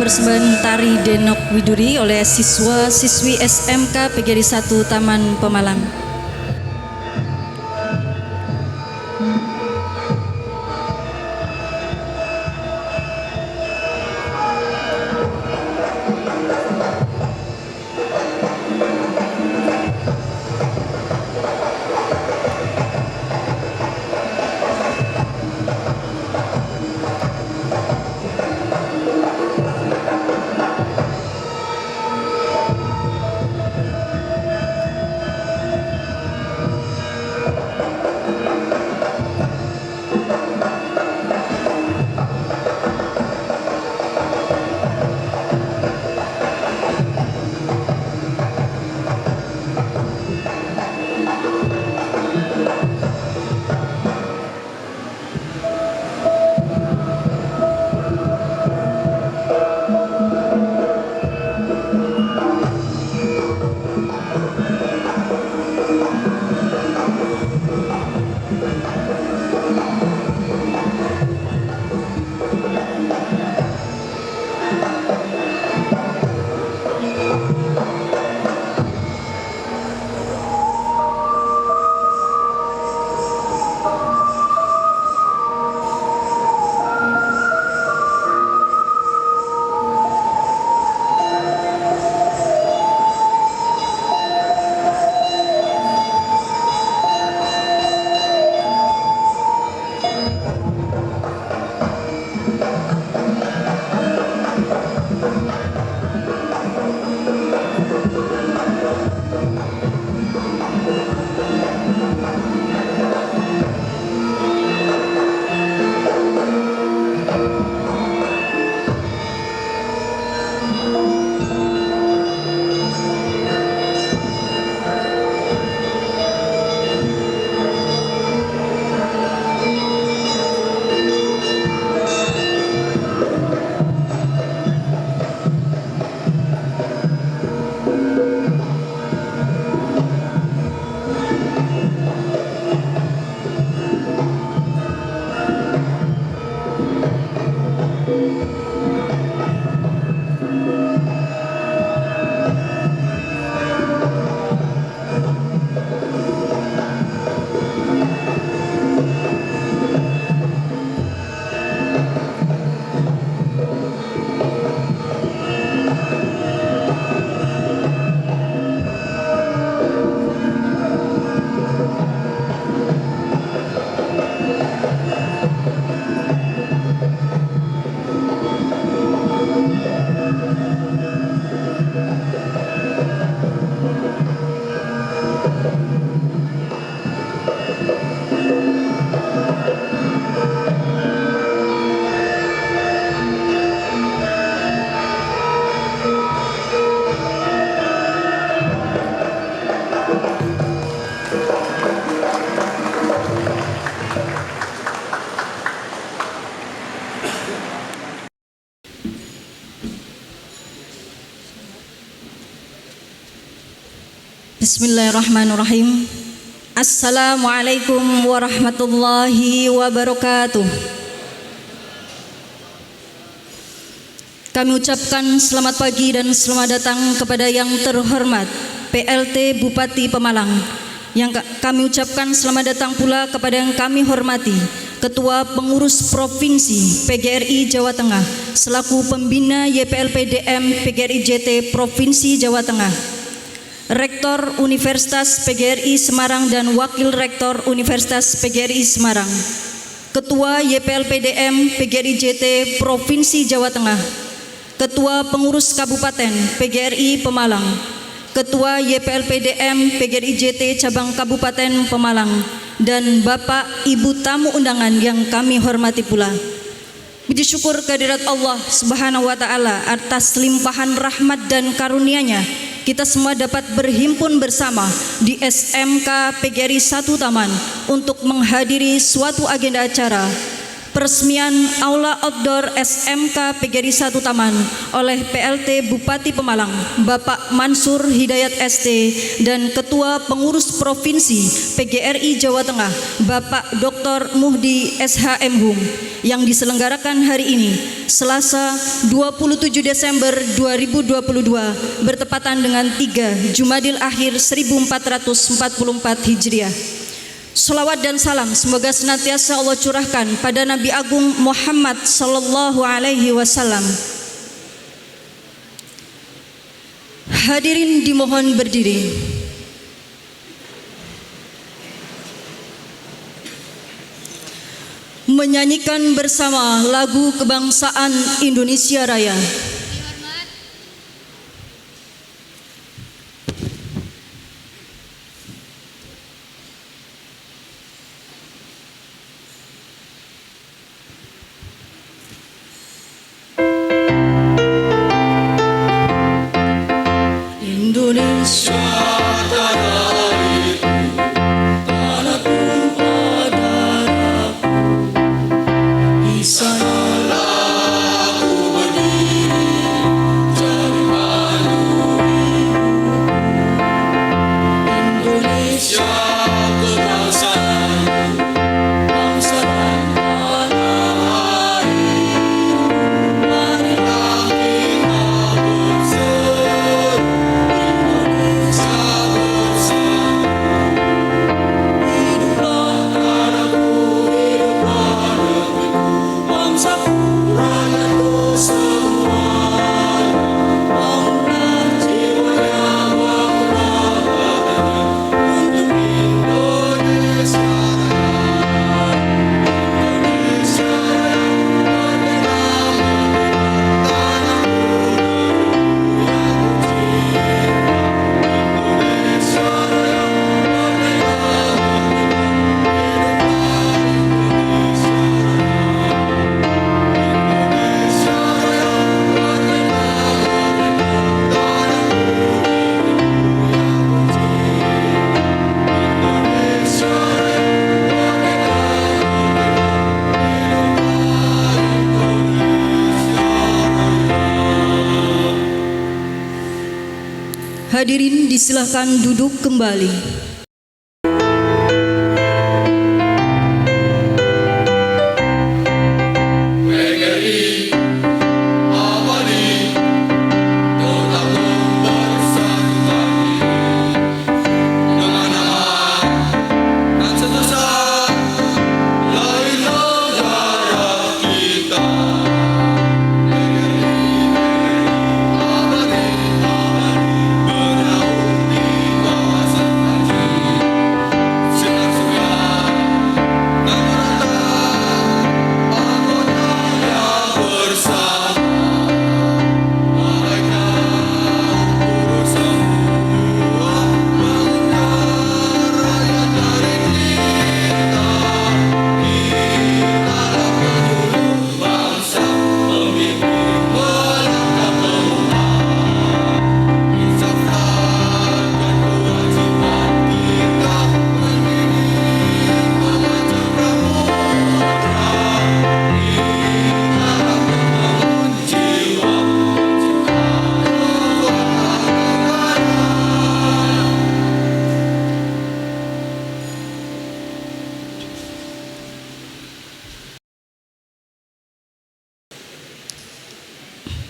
persembahan tari Denok Widuri oleh siswa-siswi SMK PGRI 1 Taman Pemalang. Bismillahirrahmanirrahim. Assalamualaikum warahmatullahi wabarakatuh. Kami ucapkan selamat pagi dan selamat datang kepada yang terhormat PLT Bupati Pemalang. Yang kami ucapkan selamat datang pula kepada yang kami hormati Ketua Pengurus Provinsi PGRI Jawa Tengah selaku Pembina YPLPDM PGRI JT Provinsi Jawa Tengah, Rektor Universitas PGRI Semarang dan Wakil Rektor Universitas PGRI Semarang, Ketua YPLPDM PGRI JT Provinsi Jawa Tengah, Ketua Pengurus Kabupaten PGRI Pemalang, Ketua YPLPDM PGRI JT Cabang Kabupaten Pemalang, dan Bapak Ibu tamu undangan yang kami hormati pula. Puji syukur kehadirat Allah Subhanahu wa Ta'ala atas limpahan rahmat dan karunia-Nya, kita semua dapat berhimpun bersama di SMK PGRI 1 Taman untuk menghadiri suatu agenda acara peresmian Aula Outdoor SMK PGRI 1 Taman oleh PLT Bupati Pemalang Bapak Mansur Hidayat ST dan Ketua Pengurus Provinsi PGRI Jawa Tengah Bapak Dr. Muhdi SHM Hum yang diselenggarakan hari ini Selasa 27 Desember 2022 bertepatan dengan 3 Jumadil Akhir 1444 Hijriah. Sholawat dan salam semoga senantiasa Allah curahkan pada Nabi Agung Muhammad sallallahu alaihi wasallam. Hadirin dimohon berdiri. Menyanyikan bersama lagu kebangsaan Indonesia Raya. Indonesia tanah itu, tanahku darahku, di sanalah aku berdiri, jadi malu Indonesia kebangsaan, bangsa dan tanah air, marilah kita berseru. Hadirin disilahkan duduk kembali.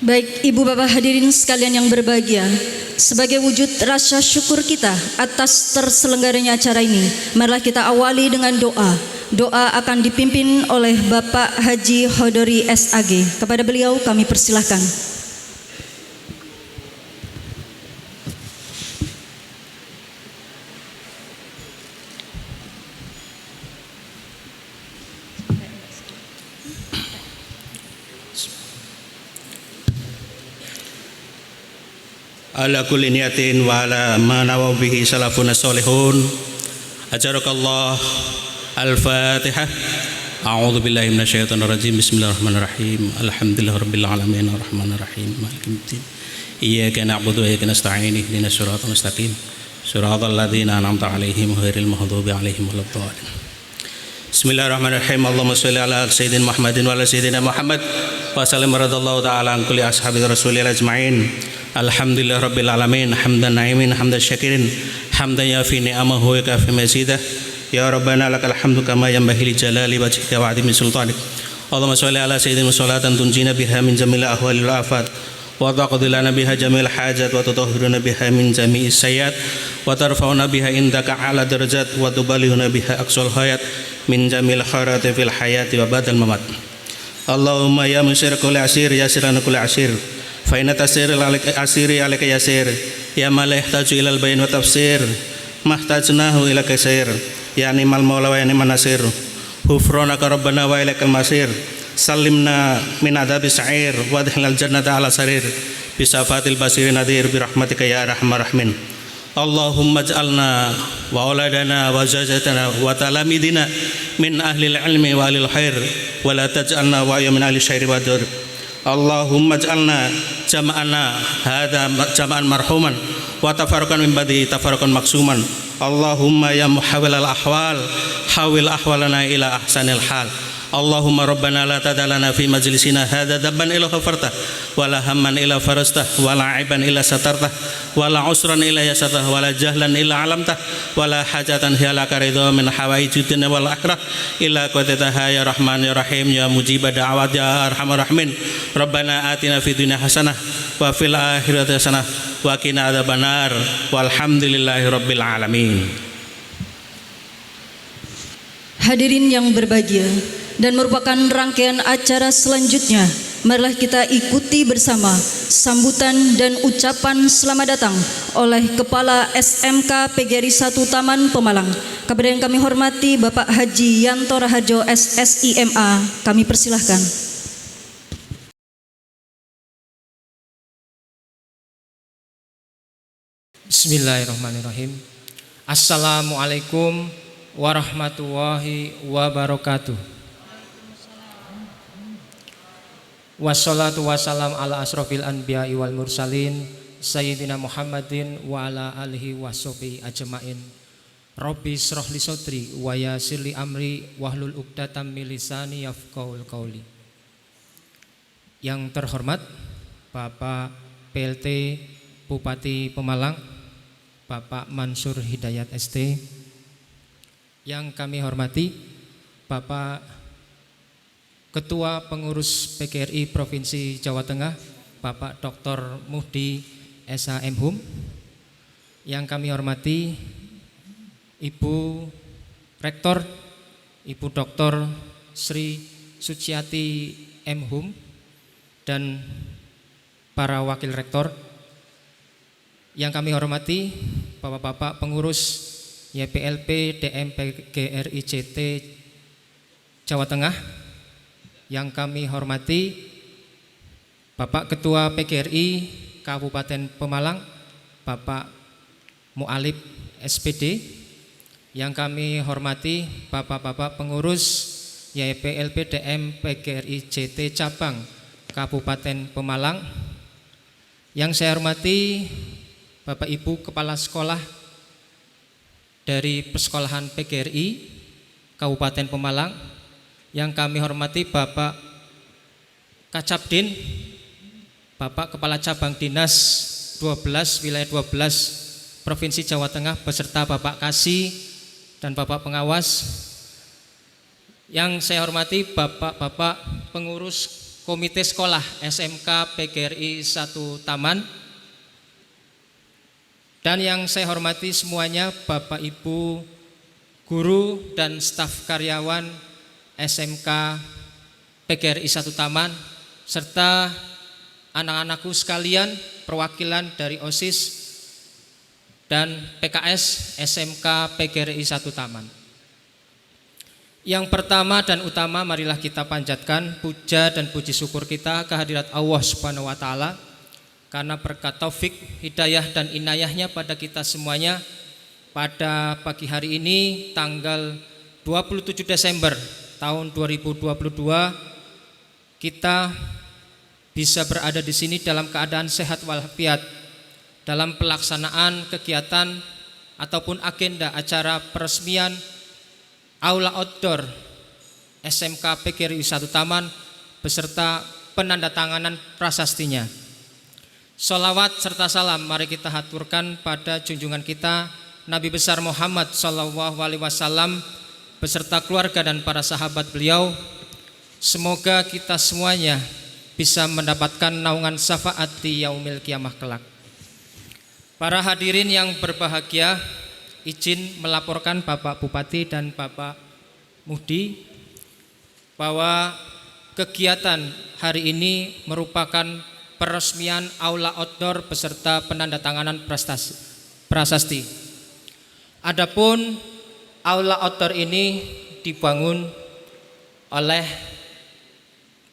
Baik Ibu Bapak hadirin sekalian yang berbahagia, sebagai wujud rasa syukur kita atas terselenggaranya acara ini, marilah kita awali dengan doa. Doa akan dipimpin oleh Bapak Haji Hodori SAG. Kepada beliau kami persilahkan. Ala kulli niyatin wa ala ma nawaw bihi salafun salihun. Ajarakallah. Al-Fatihah. A'udzu billahi minasyaitonir rajim. Bismillahirrahmanirrahim. Alhamdulillahirabbil alamin arrahmanir rahim maliki yaumiddin. Iyyaka na'budu wa iyyaka nasta'in. Ihdinas siratal mustaqim. Siratal ladzina an'amta 'alaihim ghairil maghdubi 'alaihim waladdallin. Bismillahirrahmanirrahim. Allahumma sholli ala sayyidina Muhammadin wa ala sayyidina Muhammad wa sallim radallahu ta'ala an kulli ashabi rasulillah ajma'in. Alhamdulillah rabbil alamin, hamdan na'imin, hamdan syakirin, hamdan yafi ni'amahu wa kafi mazidah. Ya Rabbana lakal hamdu kama yanbaghi li jalali wajhika wa 'azimi sultanik. Allahumma sholli ala sayyidina salatan tunjina biha min jamil ahwalil afat wa taqdi lana biha jamil hajat wa tutahhiruna biha min jami'is sayyiat wa tarfa'una biha indaka ala darajat wa tubalighuna biha aqsal hayat min jamil khairati fil hayati wa badal mamat. Allahumma ya musir kulli asir yasirana kulli asir fa inna tasir asiri alaka yasir ya ma la yahtaju ilal bayan wa tafsir mahtajnahu ila kasair ya ni'mal maula wa ya ni'man nasir ghufranaka rabbana wa ilaikal masir salimna min adzabi sa'ir wa adkhilnal jannata ala sarir bi syafatil basirin nadir bi rahmatika ya arhamar rahimin. Allahumma ij'alna wa auladana wa zawjatana wa talamidina min ahlil ilmi wa ahlil khair wa la taj'alna wa min ahli syarri wa dur. Allahumma ij'alna jama'ana hadza jama'an marhuman wa tafarraqan min ba'di tafarraqan maksuman. Allahumma ya muhawwilal ahwal hawil ahwalana ila ahsanil hal. Allahumma rabbana la tadalana fi majlisina hadza dabban ila ghafartah wa la hamman ila farastah wa la aiban ila satartah wa la usran ila yasatah wa la jahlan ila alamtah wa la hajatan hiya laka ridha min hawaijid dunya wal akhirah illa qadataha ya rahman ya rahim ya mujib da'awat ya arhamar rahimin. Rabbana atina fid dunya hasanah wa fil akhirati hasanah wa qina adzabannar walhamdulillahi rabbil alamin. Hadirin yang berbahagia, dan merupakan rangkaian acara selanjutnya, marilah kita ikuti bersama sambutan dan ucapan selamat datang oleh Kepala SMK PGRI 1 Taman Pemalang. Kepada yang kami hormati Bapak Haji Yanto Raharjo SSIMA, kami persilahkan. Bismillahirrahmanirrahim. Assalamualaikum warahmatullahi wabarakatuh. Wassalatu wassalam ala asrofil anbiya'i wal mursalin Sayyidina Muhammadin wa ala alihi wa sahbihi ajma'in. Rabbi shrah li sadri wa yassir li amri wahlul 'uqdatam min lisani yafqahul qawli. Yang terhormat Bapak PLT Bupati Pemalang, Bapak Mansur Hidayat ST. Yang kami hormati Bapak Ketua Pengurus PGRI Provinsi Jawa Tengah, Bapak Dr. Muhdi SHM. Yang kami hormati Ibu Rektor, Ibu Dr. Sri Suciati M. Hum, dan para Wakil Rektor. Yang kami hormati Bapak-Bapak Pengurus YPLP DM PGRI JT Jawa Tengah. Yang kami hormati Bapak Ketua PGRI Kabupaten Pemalang, Bapak Mu'alib SPD. Yang kami hormati Bapak-Bapak Pengurus YPLP DM PGRI JT Cabang Kabupaten Pemalang. Yang saya hormati Bapak Ibu Kepala Sekolah dari Persekolahan PGRI Kabupaten Pemalang. Yang kami hormati Bapak Kacabdin, Bapak Kepala Cabang Dinas 12 Wilayah 12 Provinsi Jawa Tengah beserta Bapak Kasih dan Bapak Pengawas. Yang saya hormati Bapak-Bapak Pengurus Komite Sekolah SMK PGRI 1 Taman. Dan yang saya hormati semuanya Bapak Ibu guru dan staf karyawan SMK PGRI 1 Taman serta anak-anakku sekalian perwakilan dari OSIS dan PKS SMK PGRI 1 Taman. Yang pertama dan utama, marilah kita panjatkan puja dan puji syukur kita kehadirat Allah Subhanahu wa taala karena berkat taufik, hidayah dan inayahnya pada kita semuanya. Pada pagi hari ini tanggal 27 Desember tahun 2022 kita bisa berada di sini dalam keadaan sehat walafiat dalam pelaksanaan kegiatan ataupun agenda acara peresmian Aula Outdoor SMK PGRI 1 Taman beserta penandatanganan prasastinya. Sholawat serta salam mari kita haturkan pada junjungan kita Nabi besar Muhammad SAW beserta keluarga dan para sahabat beliau. Semoga kita semuanya bisa mendapatkan naungan syafaat di yaumil kiamah kelak. Para hadirin yang berbahagia, izin melaporkan Bapak Bupati dan Bapak Muhdi bahwa kegiatan hari ini merupakan peresmian aula outdoor beserta penandatanganan prasasti. Adapun aula outdoor ini dibangun oleh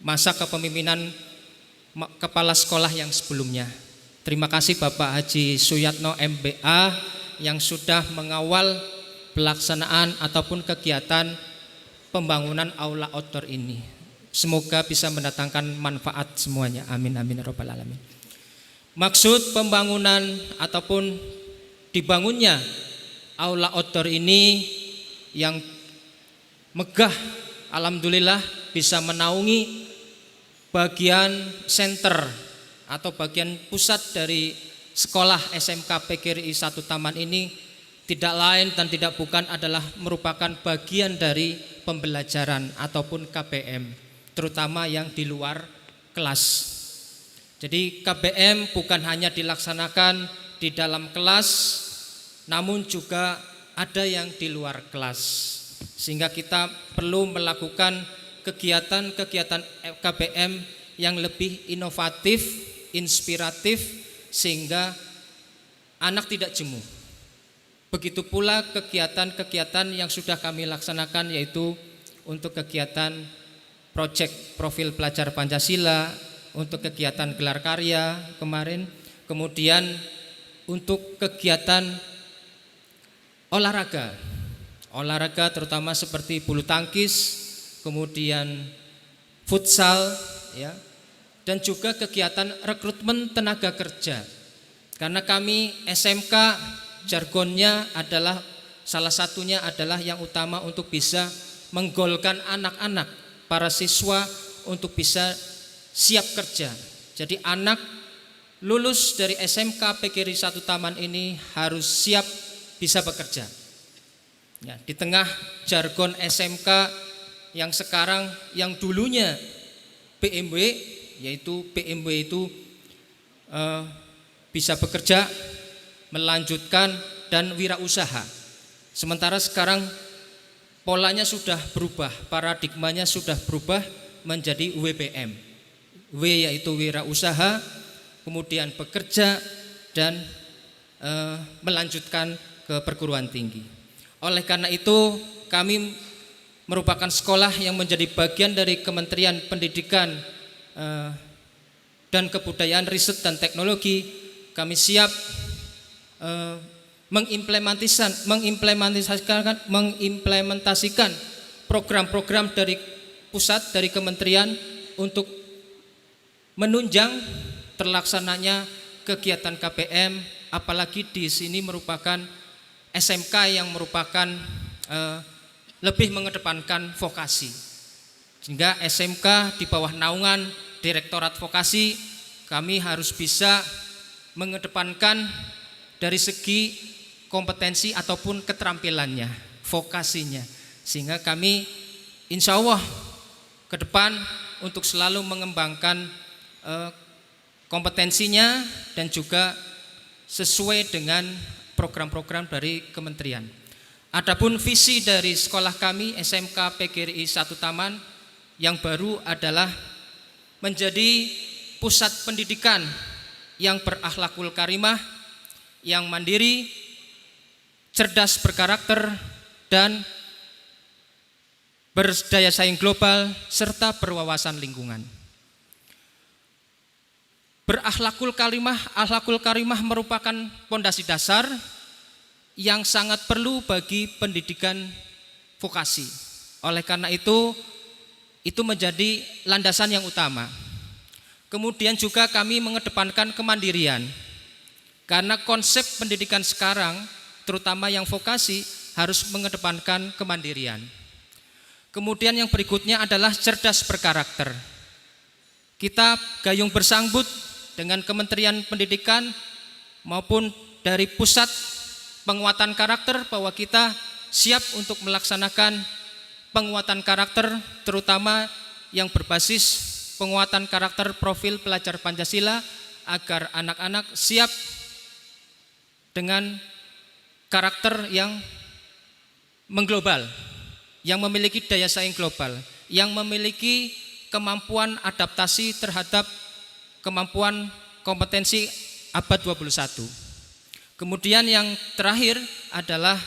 masa kepemimpinan kepala sekolah yang sebelumnya. Terima kasih Bapak Haji Suyatno MBA yang sudah mengawal pelaksanaan ataupun kegiatan pembangunan aula outdoor ini. Semoga bisa mendatangkan manfaat semuanya. Amin amin ya rabbal alamin. Maksud pembangunan ataupun dibangunnya aula outdoor ini yang megah, alhamdulillah bisa menaungi bagian center atau bagian pusat dari sekolah SMK PGRI 1 Taman ini tidak lain dan tidak bukan adalah merupakan bagian dari pembelajaran ataupun KBM, terutama yang di luar kelas. Jadi KBM bukan hanya dilaksanakan di dalam kelas, namun juga ada yang di luar kelas. Sehingga kita perlu melakukan kegiatan-kegiatan KBM yang lebih inovatif, inspiratif, sehingga anak tidak jemu. Begitu pula kegiatan-kegiatan yang sudah kami laksanakan, yaitu untuk kegiatan proyek profil pelajar Pancasila, untuk kegiatan gelar karya kemarin, kemudian untuk kegiatan olahraga terutama seperti bulu tangkis, kemudian futsal, ya, dan juga kegiatan rekrutmen tenaga kerja. Karena kami SMK jargonnya adalah salah satunya adalah yang utama untuk bisa menggolkan anak-anak, para siswa untuk bisa siap kerja. Jadi anak lulus dari SMK PGRI 1 Taman ini harus siap bisa bekerja. Ya, di tengah jargon SMK yang sekarang, yang dulunya BMW, yaitu BMW itu bisa bekerja, melanjutkan dan wirausaha. Sementara sekarang polanya sudah berubah, paradigmanya sudah berubah menjadi WBM. W yaitu wirausaha, kemudian bekerja dan melanjutkan ke perguruan tinggi. Oleh karena itu kami merupakan sekolah yang menjadi bagian dari Kementerian Pendidikan dan Kebudayaan, Riset dan Teknologi. Kami siap mengimplementasikan program-program dari pusat, dari kementerian untuk menunjang terlaksananya kegiatan KBM, apalagi di sini merupakan SMK yang merupakan lebih mengedepankan vokasi. Sehingga SMK di bawah naungan Direktorat Vokasi kami harus bisa mengedepankan dari segi kompetensi ataupun keterampilannya, vokasinya. Sehingga kami insya Allah ke depan untuk selalu mengembangkan kompetensinya dan juga sesuai dengan program-program dari kementerian. Adapun visi dari sekolah kami SMK PGRI 1 Taman yang baru adalah menjadi pusat pendidikan yang berakhlakul karimah, yang mandiri, cerdas berkarakter dan berdaya saing global serta berwawasan lingkungan. Berakhlakul karimah merupakan pondasi dasar yang sangat perlu bagi pendidikan vokasi. Oleh karena itu menjadi landasan yang utama. Kemudian juga kami mengedepankan kemandirian. Karena konsep pendidikan sekarang, terutama yang vokasi, harus mengedepankan kemandirian. Kemudian yang berikutnya adalah cerdas berkarakter. Kita gayung bersambut dengan Kementerian Pendidikan maupun dari pusat penguatan karakter bahwa kita siap untuk melaksanakan penguatan karakter, terutama yang berbasis penguatan karakter profil pelajar Pancasila, agar anak-anak siap dengan karakter yang mengglobal, yang memiliki daya saing global, yang memiliki kemampuan adaptasi terhadap kemampuan kompetensi abad 21. Kemudian yang terakhir adalah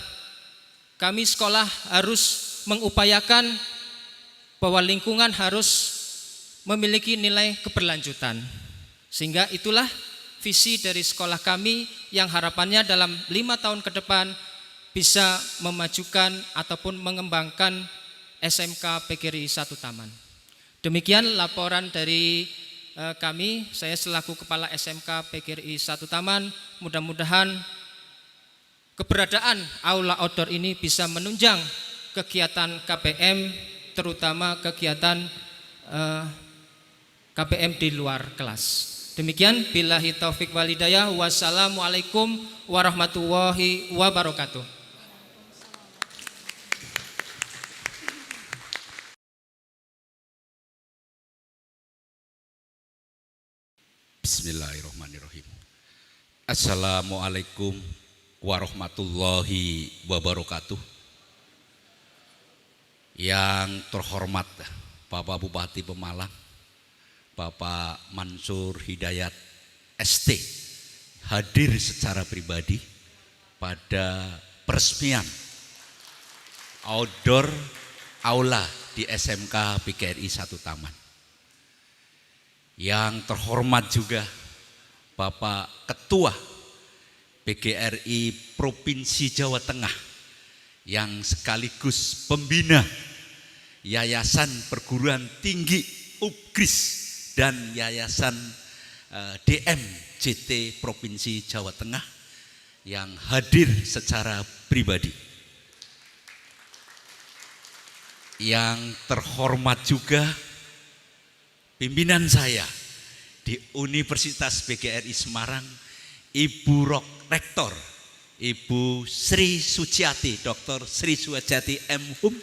kami sekolah harus mengupayakan bahwa lingkungan harus memiliki nilai keberlanjutan. Sehingga itulah visi dari sekolah kami yang harapannya dalam 5 tahun ke depan bisa memajukan ataupun mengembangkan SMK PGRI 1 Taman. Demikian laporan dari kami, saya selaku Kepala SMK PGRI 1 Taman. Mudah-mudahan keberadaan aula outdoor ini bisa menunjang kegiatan KPM, terutama kegiatan KPM di luar kelas. Demikian, billahi taufik walhidayah. Wassalamualaikum warahmatullahi wabarakatuh. Bismillahirrahmanirrahim. Assalamualaikum warahmatullahi wabarakatuh. Yang terhormat Bapak Bupati Pemalang, Bapak Mansur Hidayat ST, hadir secara pribadi pada peresmian outdoor aula di SMK PGRI 1 Taman. Yang terhormat juga Bapak Ketua PGRI Provinsi Jawa Tengah yang sekaligus pembina Yayasan Perguruan Tinggi UPGRIS dan Yayasan DMJT Provinsi Jawa Tengah yang hadir secara pribadi. Yang terhormat juga pimpinan saya di Universitas PGRI Semarang, Ibu Rektor, Ibu Sri Suciati, Dr. Sri Suciati M.Hum,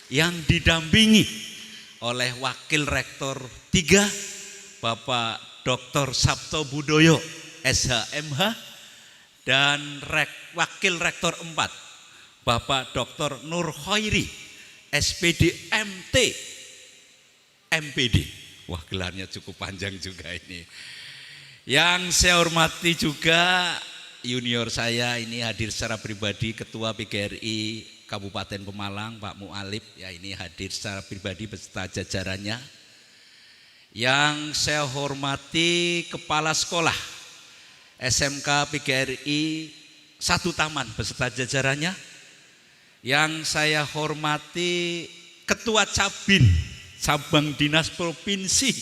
yang didampingi oleh Wakil Rektor 3, Bapak Dr. Sabto Budoyo, SHMH, dan Wakil Rektor 4, Bapak Dr. Nur Khairi, SPD MT, MPD. Wah, gelarnya cukup panjang juga ini. Yang saya hormati juga junior saya ini hadir secara pribadi, Ketua PGRI Kabupaten Pemalang, Pak Mu'alib, ya ini hadir secara pribadi beserta jajarannya. Yang saya hormati Kepala Sekolah SMK PGRI 1 Taman beserta jajarannya. Yang saya hormati Ketua Cabin Cabang Dinas Provinsi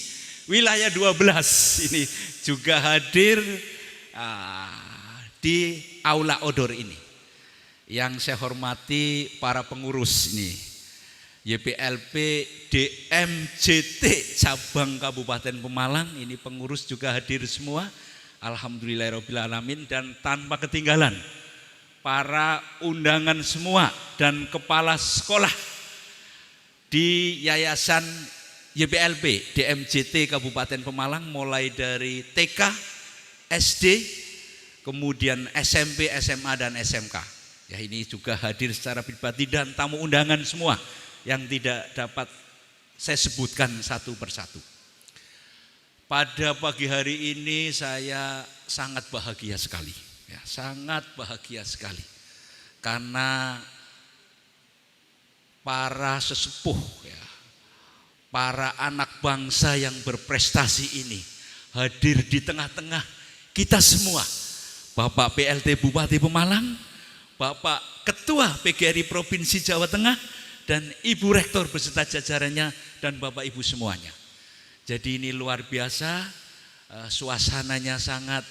Wilayah 12 ini juga hadir di aula outdoor ini. Yang saya hormati para pengurus ini, YPLP DMJT Cabang Kabupaten Pemalang, ini pengurus juga hadir semua. Alhamdulillahirrahmanirrahim. Dan tanpa ketinggalan para undangan semua dan kepala sekolah di Yayasan YPLP DMJT Kabupaten Pemalang, mulai dari TK, SD, kemudian SMP, SMA, dan SMK. Ya, ini juga hadir secara pribadi dan tamu undangan semua yang tidak dapat saya sebutkan satu persatu. Pada pagi hari ini saya sangat bahagia sekali, ya, sangat bahagia sekali, karena para sesepuh, ya, para anak bangsa yang berprestasi ini hadir di tengah-tengah kita semua. Bapak PLT Bupati Pemalang, Bapak Ketua PGRI Provinsi Jawa Tengah, dan Ibu Rektor beserta jajarannya, dan Bapak Ibu semuanya. Jadi ini luar biasa, suasananya sangat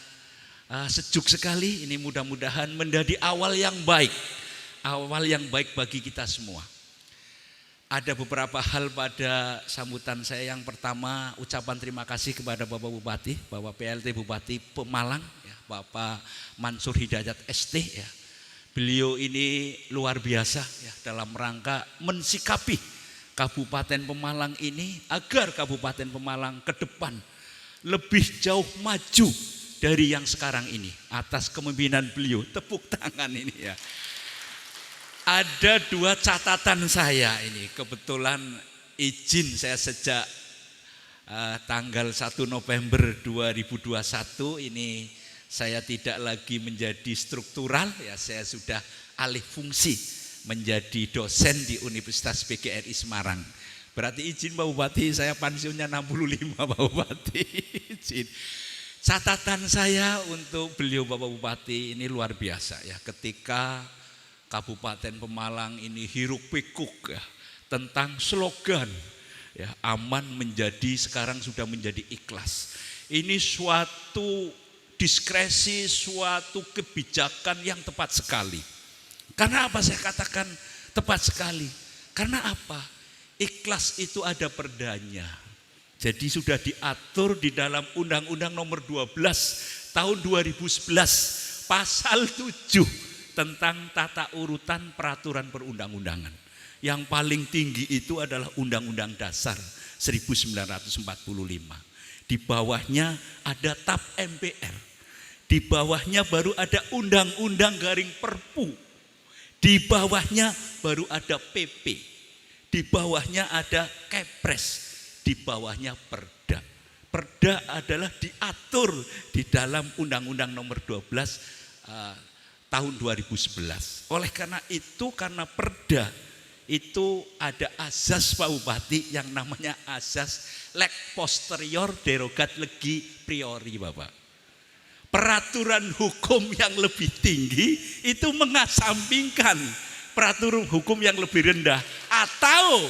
sejuk sekali. Ini mudah-mudahan menjadi awal yang baik bagi kita semua. ada beberapa hal pada sambutan saya. Yang pertama, ucapan terima kasih kepada Bapak Bupati, Bapak PLT Bupati Pemalang, ya, Bapak Mansur Hidayat ST. Ya. Beliau ini luar biasa ya, dalam rangka mensikapi Kabupaten Pemalang ini agar Kabupaten Pemalang ke depan lebih jauh maju dari yang sekarang ini. Atas kepemimpinan beliau, tepuk tangan ini ya. Ada 2 catatan saya ini, kebetulan izin saya sejak tanggal 1 November 2021 ini saya tidak lagi menjadi struktural ya, saya sudah alih fungsi menjadi dosen di Universitas PGRI Semarang. Berarti izin Pak Bupati, saya pensiunnya 65 Pak Bupati. Izin. Catatan saya untuk beliau Bapak Bupati ini luar biasa ya, ketika Kabupaten Pemalang ini hiruk pikuk ya, tentang slogan ya, aman menjadi sekarang sudah menjadi ikhlas. Ini suatu diskresi, suatu kebijakan yang tepat sekali. Karena apa saya katakan tepat sekali? Karena apa? Ikhlas itu ada perdanya. Jadi sudah diatur di dalam Undang-Undang Nomor 12 tahun 2011 pasal 7 tentang tata urutan peraturan perundang-undangan. Yang paling tinggi itu adalah Undang-Undang Dasar 1945. Di bawahnya ada TAP MPR. Di bawahnya baru ada Undang-Undang Garing Perpu. Di bawahnya baru ada PP. Di bawahnya ada Kepres. Di bawahnya Perda. Perda adalah diatur di dalam Undang-Undang Nomor 12 tahun 2011. Oleh karena itu, karena Perda itu ada azas Pak Bupati yang namanya azas leg posterior derogat legi priori Bapak. Peraturan hukum yang lebih tinggi itu mengesampingkan peraturan hukum yang lebih rendah, atau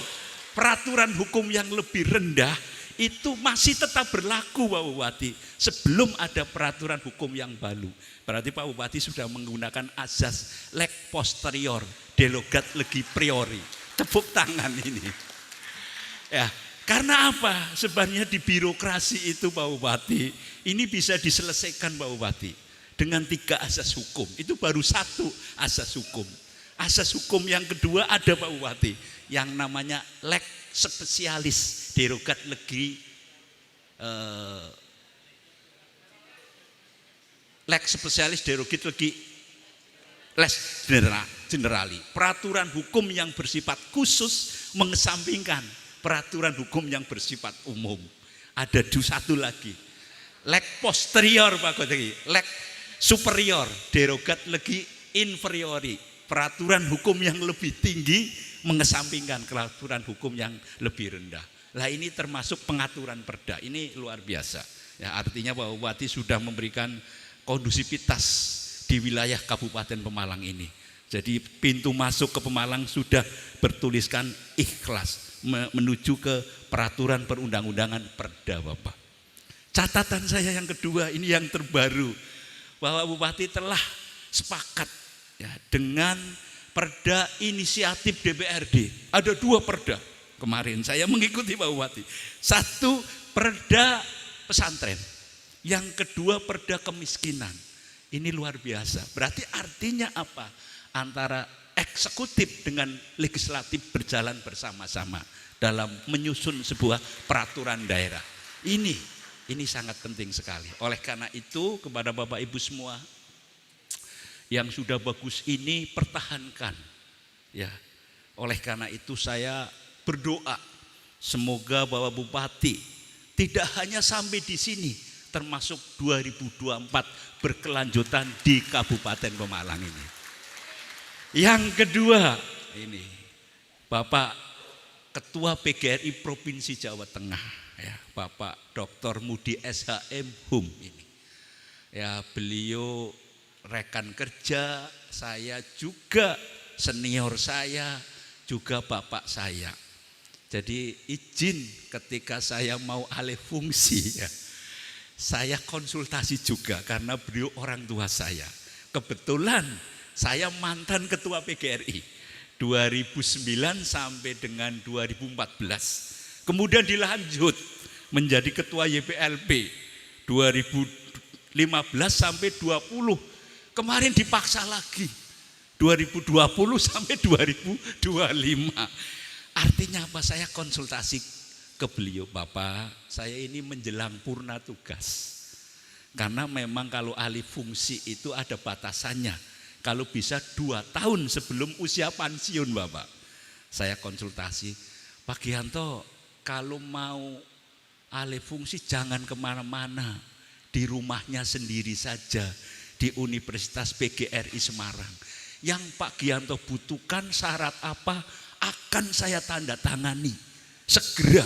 peraturan hukum yang lebih rendah itu masih tetap berlaku Pak Bupati sebelum ada peraturan hukum yang baru. Berarti Pak Bupati sudah menggunakan azas leg posterior derogat legi priori. Tepuk tangan ini. Ya, karena apa? Sebenarnya di birokrasi itu Pak Bupati ini bisa diselesaikan Pak Bupati dengan 3 asas hukum. Itu baru 1 asas hukum. Asas hukum yang kedua ada Pak Bupati yang namanya leg spesialis derogat legi leg spesialis derogat legi les generali. Peraturan hukum yang bersifat khusus mengesampingkan peraturan hukum yang bersifat umum. Ada 1 lagi. Leg posterior Pak Bupati, leg superior derogat legi inferiori. Peraturan hukum yang lebih tinggi mengesampingkan peraturan hukum yang lebih rendah. Lah ini termasuk pengaturan Perda. Ini luar biasa. Ya, artinya Pak Bupati sudah memberikan kondusivitas di wilayah Kabupaten Pemalang ini. Jadi pintu masuk ke Pemalang sudah bertuliskan ikhlas menuju ke peraturan perundang-undangan Perda Bapak. Catatan saya yang kedua ini yang terbaru, bahwa Bupati telah sepakat ya, dengan Perda inisiatif DPRD. Ada 2 perda kemarin saya mengikuti Pak Bupati. 1 perda pesantren, yang kedua perda kemiskinan. Ini luar biasa. Berarti artinya apa? Antara eksekutif dengan legislatif berjalan bersama-sama dalam menyusun sebuah peraturan daerah. Ini sangat penting sekali. Oleh karena itu kepada Bapak Ibu semua, yang sudah bagus ini pertahankan ya. Oleh karena itu saya berdoa semoga Bapak Bupati tidak hanya sampai di sini, termasuk 2024 berkelanjutan di Kabupaten Pemalang ini. Yang kedua ini Bapak Ketua PGRI Provinsi Jawa Tengah ya, Bapak Dr. Mudi SHM Hum ini. Ya, beliau rekan kerja saya juga, senior saya juga bapak saya. Jadi izin ketika saya mau alih fungsi ya, saya konsultasi juga karena beliau orang tua saya. Kebetulan saya mantan ketua PGRI 2009 sampai dengan 2014. Kemudian dilanjut menjadi ketua YPLP 2015 sampai 20. Kemarin dipaksa lagi 2020 sampai 2025. Artinya apa? Saya konsultasi ke beliau, Bapak, saya ini menjelang purna tugas. Karena memang kalau alih fungsi itu ada batasannya. Kalau bisa 2 tahun sebelum usia pensiun, Bapak. Saya konsultasi, Pak Gianto, kalau mau alih fungsi jangan kemana-mana, di rumahnya sendiri saja, di Universitas PGRI Semarang. Yang Pak Gianto butuhkan syarat apa akan saya tanda tangani segera.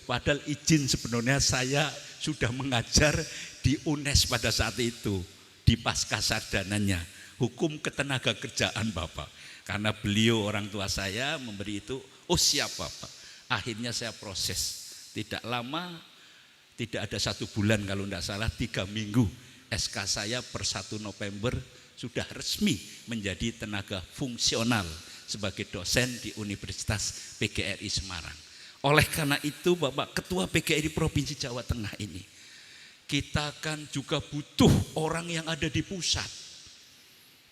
Padahal izin sebenarnya saya sudah mengajar di UNES pada saat itu, di pasca sarjananya, hukum ketenaga kerjaan, Bapak. Karena beliau orang tua saya memberi itu, oh siap Bapak. Akhirnya saya proses. Tidak lama, tidak ada 1 bulan kalau tidak salah, 3 minggu SK saya per 1 November sudah resmi menjadi tenaga fungsional sebagai dosen di Universitas PGRI Semarang. Oleh karena itu Bapak Ketua PGRI Provinsi Jawa Tengah ini, kita kan juga butuh orang yang ada di pusat.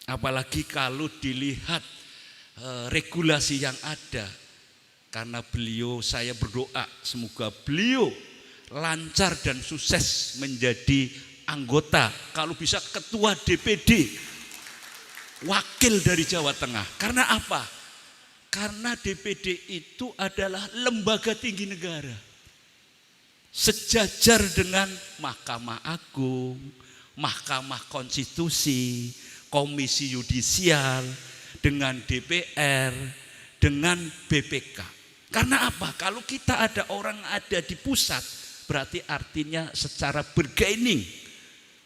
Apalagi kalau dilihat regulasi yang ada. Karena beliau, saya berdoa semoga beliau lancar dan sukses menjadi anggota, kalau bisa ketua DPD wakil dari Jawa Tengah. Karena apa? Karena DPD itu adalah lembaga tinggi negara, sejajar dengan Mahkamah Agung, Mahkamah Konstitusi, Komisi Yudisial, dengan DPR, dengan BPK. Karena apa? Kalau kita ada orang ada di pusat, berarti artinya secara bergaining.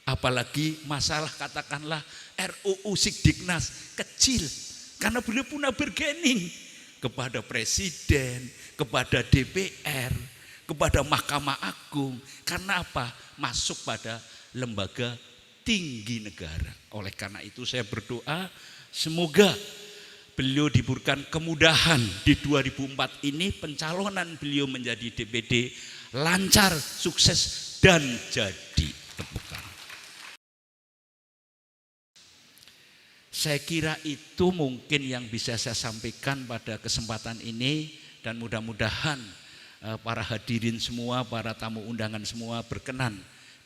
Apalagi masalah katakanlah RUU Sikdiknas kecil. Karena beliau punya bergaining kepada Presiden, kepada DPR, kepada Mahkamah Agung. Karena apa? Masuk pada lembaga tinggi negara. Oleh karena itu saya berdoa semoga beliau diberikan kemudahan di 2004 ini, pencalonan beliau menjadi DPD lancar, sukses, dan jadi. Tepuk tangan. Saya kira itu mungkin yang bisa saya sampaikan pada kesempatan ini, dan mudah-mudahan para hadirin semua, para tamu undangan semua berkenan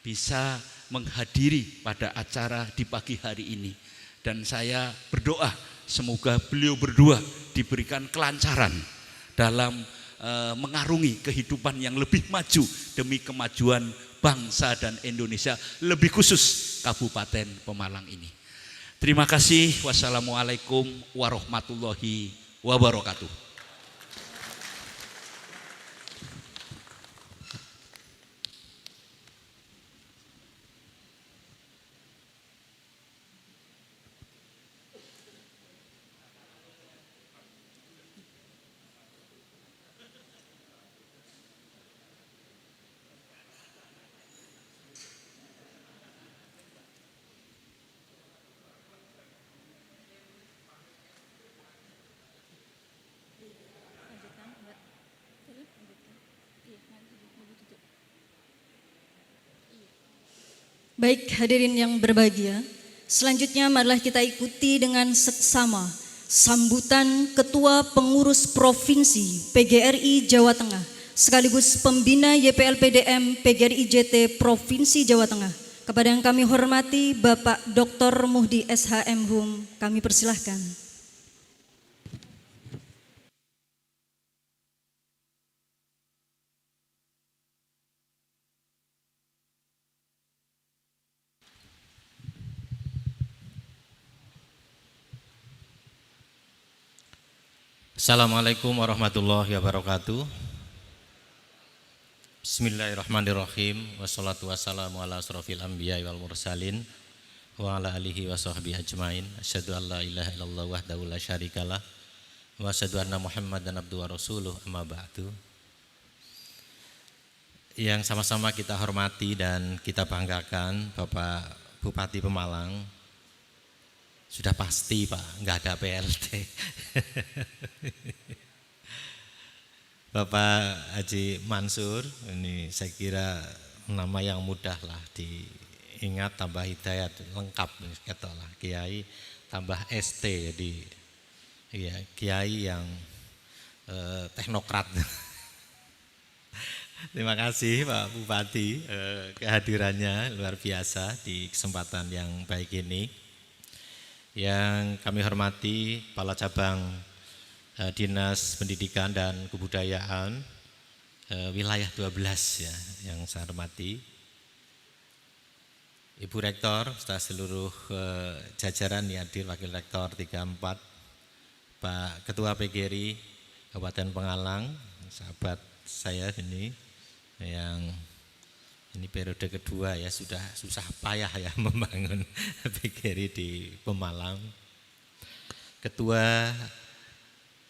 bisa menghadiri pada acara di pagi hari ini. Dan saya berdoa semoga beliau berdua diberikan kelancaran dalam mengarungi kehidupan yang lebih maju demi kemajuan bangsa dan Indonesia, lebih khusus Kabupaten Pemalang ini. Terima kasih. Wassalamualaikum warahmatullahi wabarakatuh. Baik hadirin yang berbahagia, selanjutnya marilah kita ikuti dengan seksama sambutan Ketua Pengurus Provinsi PGRI Jawa Tengah sekaligus Pembina YPLPDM PGRI JT Provinsi Jawa Tengah. Kepada yang kami hormati Bapak Dr. Muhdi SHM Hum, kami persilahkan. Assalamualaikum warahmatullahi wabarakatuh. Bismillahirrahmanirrahim. Wassalatu wassalamu ala asrofil anbiya wal mursalin wa ala alihi wa sahbihi ajmain. Asyhadu an la ilaha illallah wahdahu la syarikalah wa asyhadu anna Muhammadan abduhu wa rasuluh, amma ba'du. Yang sama-sama kita hormati dan kita banggakan Bapak Bupati Pemalang, Sudah pasti Pak, nggak ada PLT. Bapak Haji Mansur, ini saya kira nama yang mudah lah diingat, tambah hidayat lengkap katalah Kiai tambah ST, jadi ya Kiai yang teknokrat. Terima kasih Pak Bupati, kehadirannya luar biasa di kesempatan yang baik ini. Yang kami hormati Kepala Cabang Dinas Pendidikan dan Kebudayaan wilayah 12 ya, yang saya hormati. Ibu Rektor, serta seluruh jajaran yang hadir, Wakil Rektor 34, Pak Ketua PGRI Kabupaten Pengalang, sahabat saya ini yang ini periode kedua ya, sudah susah payah ya membangun PGRI di Pemalang. Ketua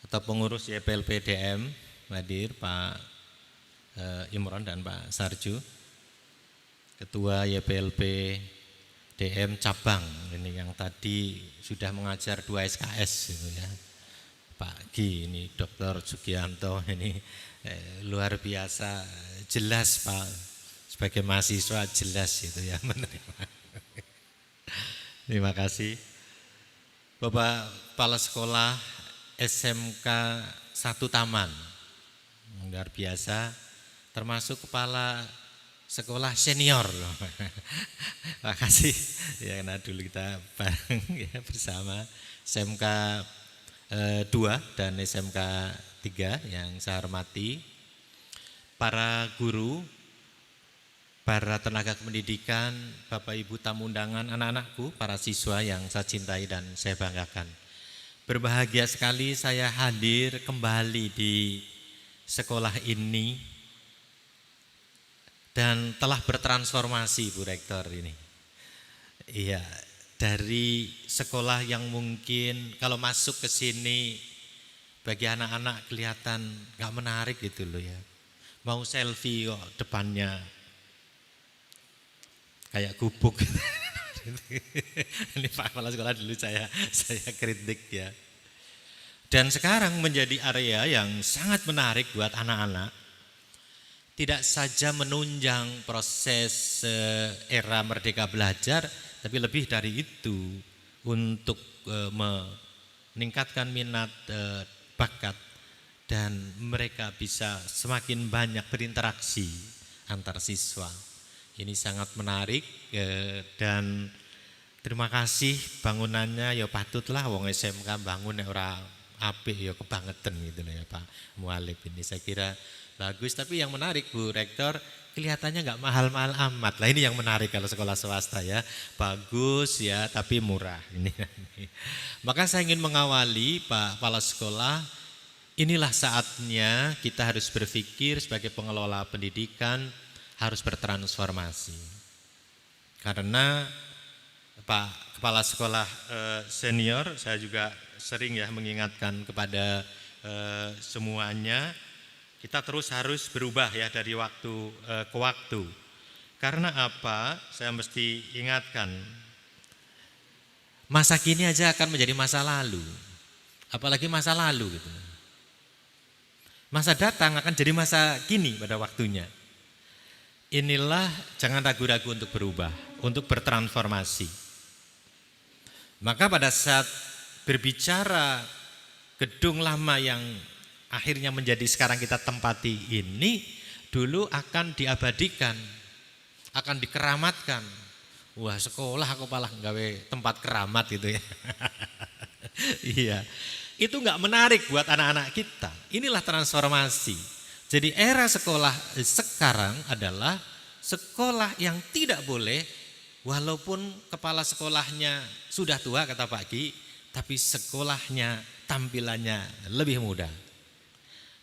atau pengurus YPLP DM hadir Pak Imron dan Pak Sarju. Ketua YPLP DM cabang ini yang tadi sudah mengajar 2 SKS gitu ya. Pak Gi ini Dr. Sugianto ini luar biasa jelas Pak, sebagai mahasiswa jelas itu ya menerima. Terima kasih. Bapak Kepala Sekolah SMK 1 Taman, luar biasa, termasuk Kepala Sekolah Senior. Terima kasih ya, karena dulu kita bareng ya bersama SMK 2 dan SMK 3 yang saya hormati, para guru, para tenaga pendidikan, Bapak Ibu tamu undangan, anak-anakku, para siswa yang saya cintai dan saya banggakan. Berbahagia sekali saya hadir kembali di sekolah ini dan telah bertransformasi Bu Rektor ini. Iya, dari sekolah yang mungkin kalau masuk ke sini bagi anak-anak kelihatan gak menarik gitu loh ya. Mau selfie kok depannya kayak gubuk. Ini Pak Kepala Sekolah dulu saya kritik ya. Dan sekarang menjadi area yang sangat menarik buat anak-anak. Tidak saja menunjang proses era Merdeka Belajar, tapi lebih dari itu untuk meningkatkan minat bakat dan mereka bisa semakin banyak berinteraksi antar siswa. Ini sangat menarik dan terima kasih bangunannya ya patutlah wong SMK bangun ora apik ya kebangetan gitu ya Pak Mualif, ini saya kira bagus. Tapi yang menarik Bu Rektor, kelihatannya nggak mahal-mahal amat lah, ini yang menarik kalau sekolah swasta ya, bagus ya tapi murah ini. Maka saya ingin mengawali Pak Kepala Sekolah, inilah saatnya kita harus berpikir sebagai pengelola pendidikan harus bertransformasi. Karena Pak Kepala Sekolah senior, saya juga sering ya mengingatkan kepada semuanya, kita terus harus berubah ya dari waktu ke waktu. Karena apa? Saya mesti ingatkan, masa kini aja akan menjadi masa lalu, apalagi masa lalu gitu. Masa datang akan jadi masa kini pada waktunya. Inilah jangan ragu-ragu untuk berubah, untuk bertransformasi. Maka pada saat berbicara gedung lama yang akhirnya menjadi sekarang kita tempati ini, dulu akan diabadikan, akan dikeramatkan. Wah sekolah aku malah gawe tempat keramat gitu ya. Iya, itu nggak menarik buat anak-anak kita. Inilah transformasi. Jadi era sekolah sekarang adalah sekolah yang tidak boleh, walaupun kepala sekolahnya sudah tua kata Pak Ki, tapi sekolahnya tampilannya lebih muda.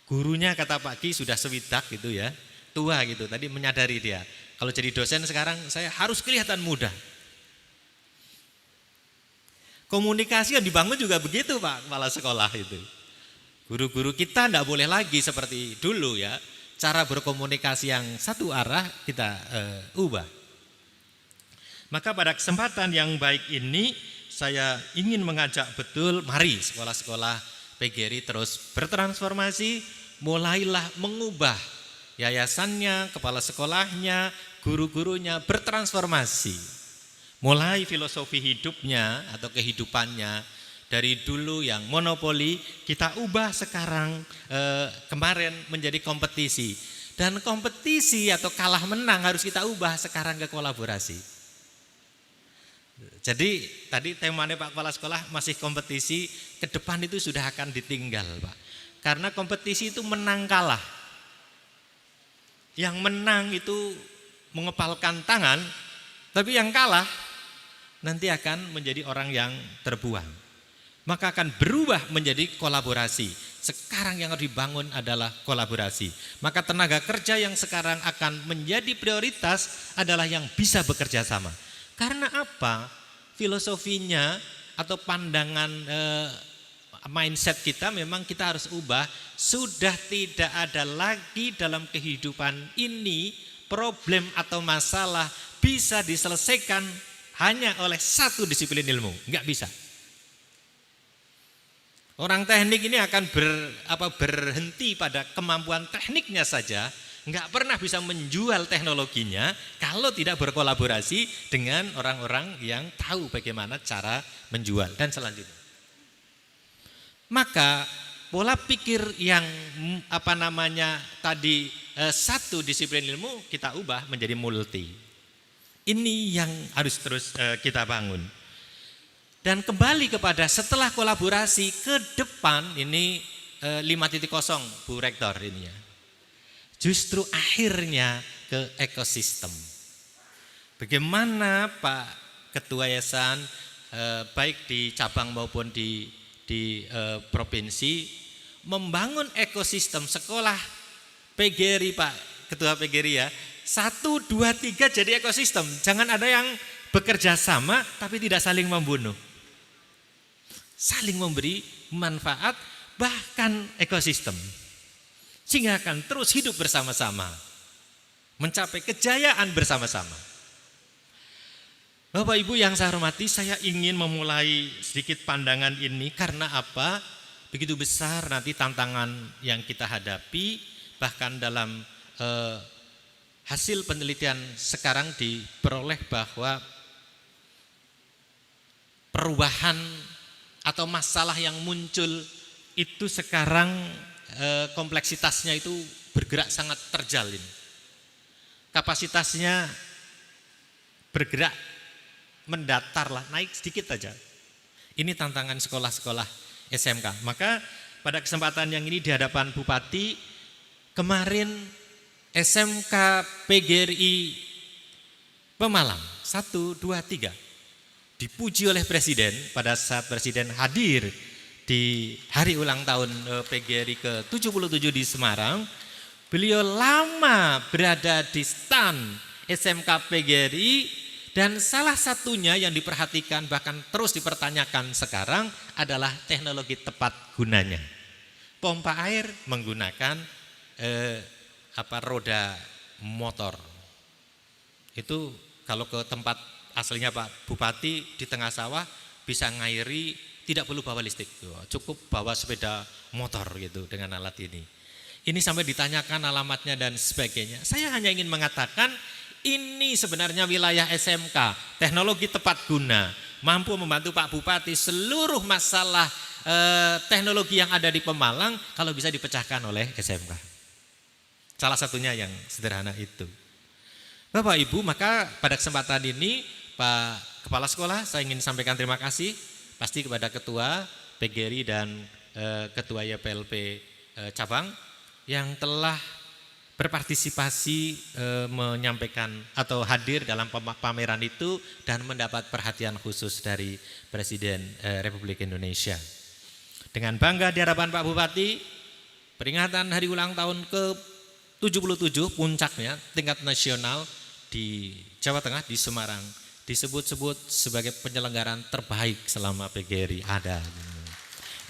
Gurunya kata Pak Ki sudah sewidak gitu ya, tua gitu, tadi menyadari dia. Kalau jadi dosen sekarang saya harus kelihatan muda. Komunikasi yang dibangun juga begitu Pak Kepala Sekolah itu. Guru-guru kita tidak boleh lagi seperti dulu ya, cara berkomunikasi yang satu arah kita ubah. Maka pada kesempatan yang baik ini saya ingin mengajak betul, mari sekolah-sekolah PGRI terus bertransformasi, mulailah mengubah yayasannya, kepala sekolahnya, guru-gurunya bertransformasi. Mulai filosofi hidupnya atau kehidupannya dari dulu yang monopoli kita ubah sekarang kemarin menjadi kompetisi. Dan kompetisi atau kalah menang harus kita ubah sekarang ke kolaborasi. Jadi tadi temanya Pak Kepala Sekolah masih kompetisi, ke depan itu sudah akan ditinggal Pak. Karena kompetisi itu menang kalah. Yang menang itu mengepalkan tangan, tapi yang kalah nanti akan menjadi orang yang terbuang. Maka akan berubah menjadi kolaborasi. Sekarang yang harus dibangun adalah kolaborasi. Maka tenaga kerja yang sekarang akan menjadi prioritas adalah yang bisa bekerja sama. Karena apa? Filosofinya atau pandangan mindset kita memang kita harus ubah. Sudah tidak ada lagi dalam kehidupan ini problem atau masalah bisa diselesaikan hanya oleh satu disiplin ilmu. Enggak bisa. Orang teknik ini akan berhenti pada kemampuan tekniknya saja, nggak pernah bisa menjual teknologinya kalau tidak berkolaborasi dengan orang-orang yang tahu bagaimana cara menjual dan selanjutnya. Maka pola pikir yang tadi satu disiplin ilmu kita ubah menjadi multi. Ini yang harus terus kita bangun. Dan kembali kepada setelah kolaborasi ke depan ini 5.0 Bu Rektor ini ya. Justru akhirnya ke ekosistem. Bagaimana Pak Ketua Yayasan baik di cabang maupun di provinsi membangun ekosistem sekolah PGRI Pak Ketua PGRI ya. 1, 2, 3 jadi ekosistem. Jangan ada yang bekerja sama tapi tidak saling membunuh. Saling memberi manfaat bahkan ekosistem. Sehingga akan terus hidup bersama-sama. Mencapai kejayaan bersama-sama. Bapak Ibu yang saya hormati, saya ingin memulai sedikit pandangan ini karena apa? Begitu besar nanti tantangan yang kita hadapi, bahkan dalam hasil penelitian sekarang diperoleh bahwa perubahan atau masalah yang muncul itu sekarang kompleksitasnya itu bergerak sangat terjalin. Kapasitasnya bergerak mendatar lah, naik sedikit aja. Ini tantangan sekolah-sekolah SMK. Maka pada kesempatan yang ini di hadapan Bupati, kemarin SMK PGRI Pemalang 1, 2, 3 dipuji oleh Presiden pada saat Presiden hadir di hari ulang tahun PGRI ke-77 di Semarang. Beliau lama berada di stand SMK PGRI dan salah satunya yang diperhatikan bahkan terus dipertanyakan sekarang adalah teknologi tepat gunanya. Pompa air menggunakan roda motor. Itu kalau ke tempat aslinya Pak Bupati di tengah sawah bisa ngairi, tidak perlu bawa listrik, cukup bawa sepeda motor gitu dengan alat ini. Ini sampai ditanyakan alamatnya dan sebagainya. Saya hanya ingin mengatakan ini sebenarnya wilayah SMK, teknologi tepat guna, mampu membantu Pak Bupati seluruh masalah teknologi yang ada di Pemalang kalau bisa dipecahkan oleh SMK. Salah satunya yang sederhana itu. Bapak Ibu, maka pada kesempatan ini Pak Kepala Sekolah saya ingin sampaikan terima kasih pasti kepada Ketua PGRI dan Ketua YPLP cabang yang telah berpartisipasi menyampaikan atau hadir dalam pameran itu dan mendapat perhatian khusus dari Presiden Republik Indonesia. Dengan bangga di hadapan Pak Bupati, peringatan hari ulang tahun ke-77 puncaknya tingkat nasional di Jawa Tengah di Semarang disebut-sebut sebagai penyelenggaraan terbaik selama PGRI ada.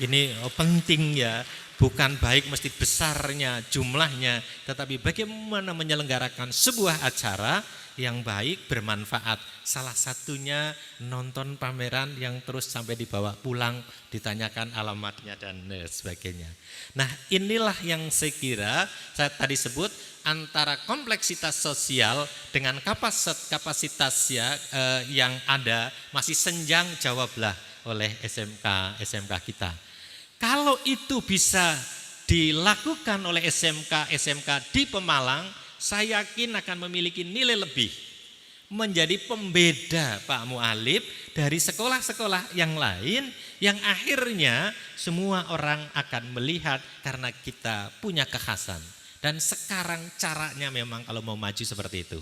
Ini penting ya, bukan baik mesti besarnya jumlahnya, tetapi bagaimana menyelenggarakan sebuah acara yang baik, bermanfaat. Salah satunya nonton pameran yang terus sampai dibawa pulang, ditanyakan alamatnya dan sebagainya. Nah, inilah yang saya kira saya tadi sebut antara kompleksitas sosial dengan kapasitasnya yang ada masih senjang, jawablah oleh SMK kita. Kalau itu bisa dilakukan oleh SMK di Pemalang, saya yakin akan memiliki nilai lebih, menjadi pembeda Pak Mu'alib dari sekolah-sekolah yang lain yang akhirnya semua orang akan melihat karena kita punya kekhasan. Dan sekarang caranya memang kalau mau maju seperti itu.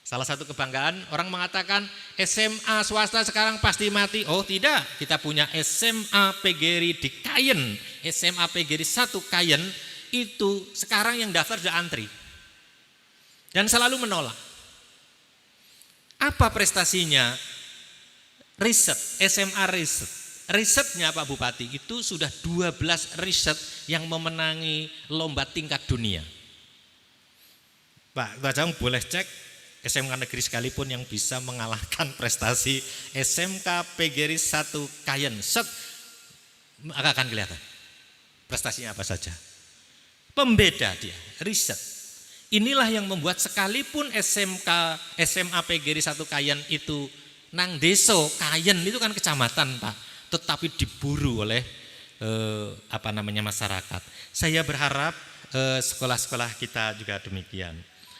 Salah satu kebanggaan orang mengatakan SMA swasta sekarang pasti mati. Oh tidak, kita punya SMA PGRI di Kayen, SMA PGRI 1 Kayen itu sekarang yang daftar sudah antri. Dan selalu menolak. Apa prestasinya? Riset, SMA riset. Risetnya Pak Bupati itu sudah 12 riset yang memenangi lomba tingkat dunia. Pak Bajang boleh cek SMK negeri sekalipun yang bisa mengalahkan prestasi SMK PGRI 1 Kayen. Akan kelihatan prestasinya apa saja. Pembeda dia, riset. Inilah yang membuat sekalipun SMA PGRI 1 Kayen itu nang deso, Kayen itu kan kecamatan Pak, tetapi diburu oleh masyarakat. Saya berharap sekolah-sekolah kita juga demikian.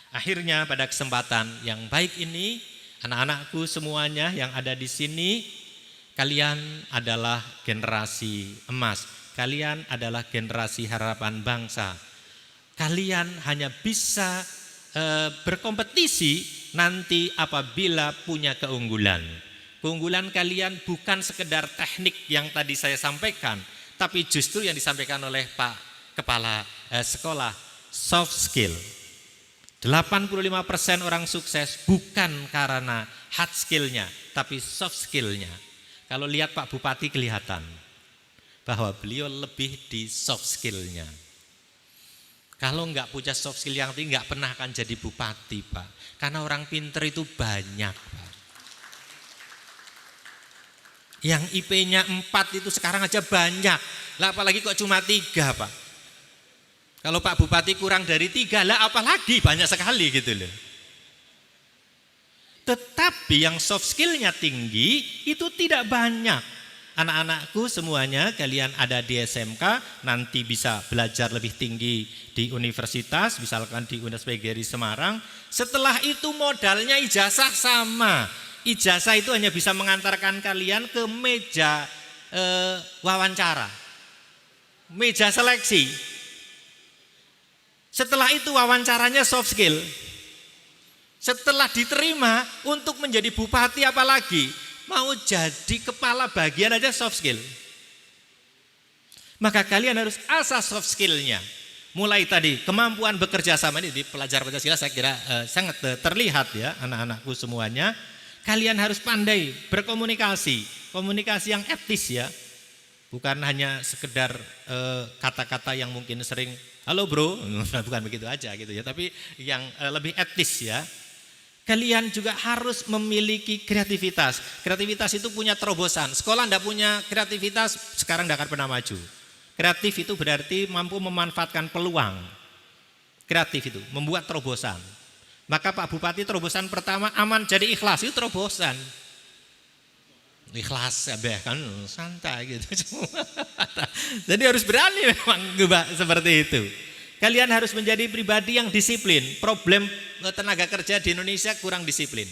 Akhirnya pada kesempatan yang baik ini, anak-anakku semuanya yang ada di sini, kalian adalah generasi emas, kalian adalah generasi harapan bangsa. Kalian hanya bisa berkompetisi nanti apabila punya keunggulan. Keunggulan kalian bukan sekedar teknik yang tadi saya sampaikan, tapi justru yang disampaikan oleh Pak Kepala Sekolah, soft skill. 85% orang sukses bukan karena hard skillnya, tapi soft skillnya. Kalau lihat Pak Bupati kelihatan bahwa beliau lebih di soft skillnya. Kalau enggak punya soft skill yang tinggi, enggak pernah akan jadi bupati Pak. Karena orang pinter itu banyak Pak. Yang IP-nya 4 itu sekarang aja banyak. Lah apalagi kok cuma 3 Pak. Kalau Pak Bupati kurang dari 3, lah apalagi banyak sekali gitu loh. Tetapi yang soft skillnya tinggi itu tidak banyak. Anak-anakku semuanya kalian ada di SMK, nanti bisa belajar lebih tinggi di universitas, misalkan di Universitas PGRI Semarang. Setelah itu modalnya ijazah sama. Ijazah itu hanya bisa mengantarkan kalian ke meja wawancara, meja seleksi. Setelah itu wawancaranya soft skill. Setelah diterima untuk menjadi bupati apalagi? Mau jadi kepala bagian aja soft skill. Maka kalian harus asah soft skillnya. Mulai tadi kemampuan bekerja sama ini di pelajar Pancasila saya kira sangat terlihat ya anak-anakku semuanya. Kalian harus pandai berkomunikasi, komunikasi yang etis ya. Bukan hanya sekedar kata-kata yang mungkin sering halo bro, bukan begitu aja gitu ya. Tapi yang lebih etis ya. Kalian juga harus memiliki kreativitas. Kreativitas itu punya terobosan. Sekolah tidak punya kreativitas, sekarang tidak akan pernah maju. Kreatif itu berarti mampu memanfaatkan peluang. Kreatif itu, membuat terobosan. Maka Pak Bupati terobosan pertama aman jadi ikhlas, itu terobosan. Ikhlas ya kan santai gitu. Jadi harus berani memang seperti itu. Kalian harus menjadi pribadi yang disiplin. Problem tenaga kerja di Indonesia kurang disiplin.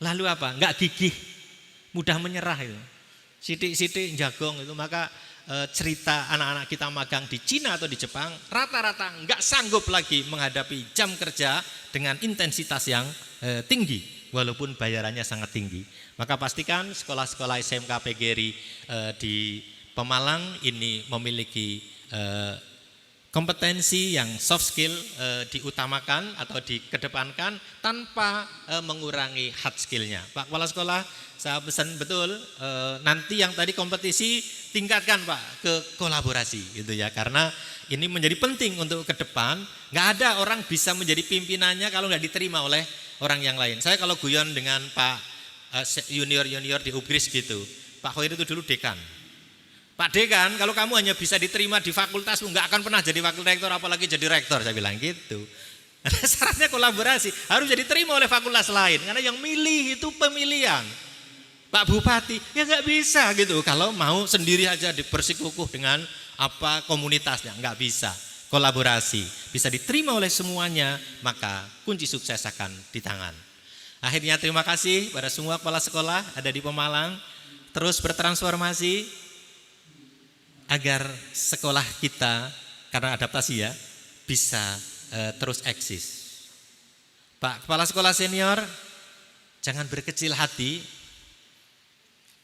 Lalu apa? Enggak gigih, mudah menyerah itu. Sidik-sidik jagong itu, maka cerita anak-anak kita magang di Cina atau di Jepang, rata-rata enggak sanggup lagi menghadapi jam kerja dengan intensitas yang tinggi, walaupun bayarannya sangat tinggi. Maka pastikan sekolah-sekolah SMK PGRI di Pemalang ini memiliki kompetensi yang soft skill diutamakan atau dikedepankan tanpa mengurangi hard skillnya. Pak Kepala Sekolah, saya pesan betul nanti yang tadi kompetisi tingkatkan Pak ke kolaborasi gitu ya, karena ini menjadi penting untuk ke depan. Nggak ada orang bisa menjadi pimpinannya kalau nggak diterima oleh orang yang lain. Saya kalau guyon dengan Pak junior di UGRIS gitu, Pak Khoir itu dulu dekan. Pak Dekan, kalau kamu hanya bisa diterima di fakultasmu, nggak akan pernah jadi wakil rektor, apalagi jadi rektor, saya bilang gitu. Syaratnya kolaborasi, harus jadi terima oleh fakultas lain, karena yang milih itu pemilihan. Pak Bupati, ya nggak bisa gitu, kalau mau sendiri aja bersikukuh dengan apa komunitasnya, nggak bisa. Kolaborasi, bisa diterima oleh semuanya, maka kunci sukses akan di tangan. Akhirnya terima kasih pada semua kepala sekolah ada di Pemalang, terus bertransformasi, agar sekolah kita karena adaptasi ya bisa terus eksis. Pak Kepala Sekolah Senior, jangan berkecil hati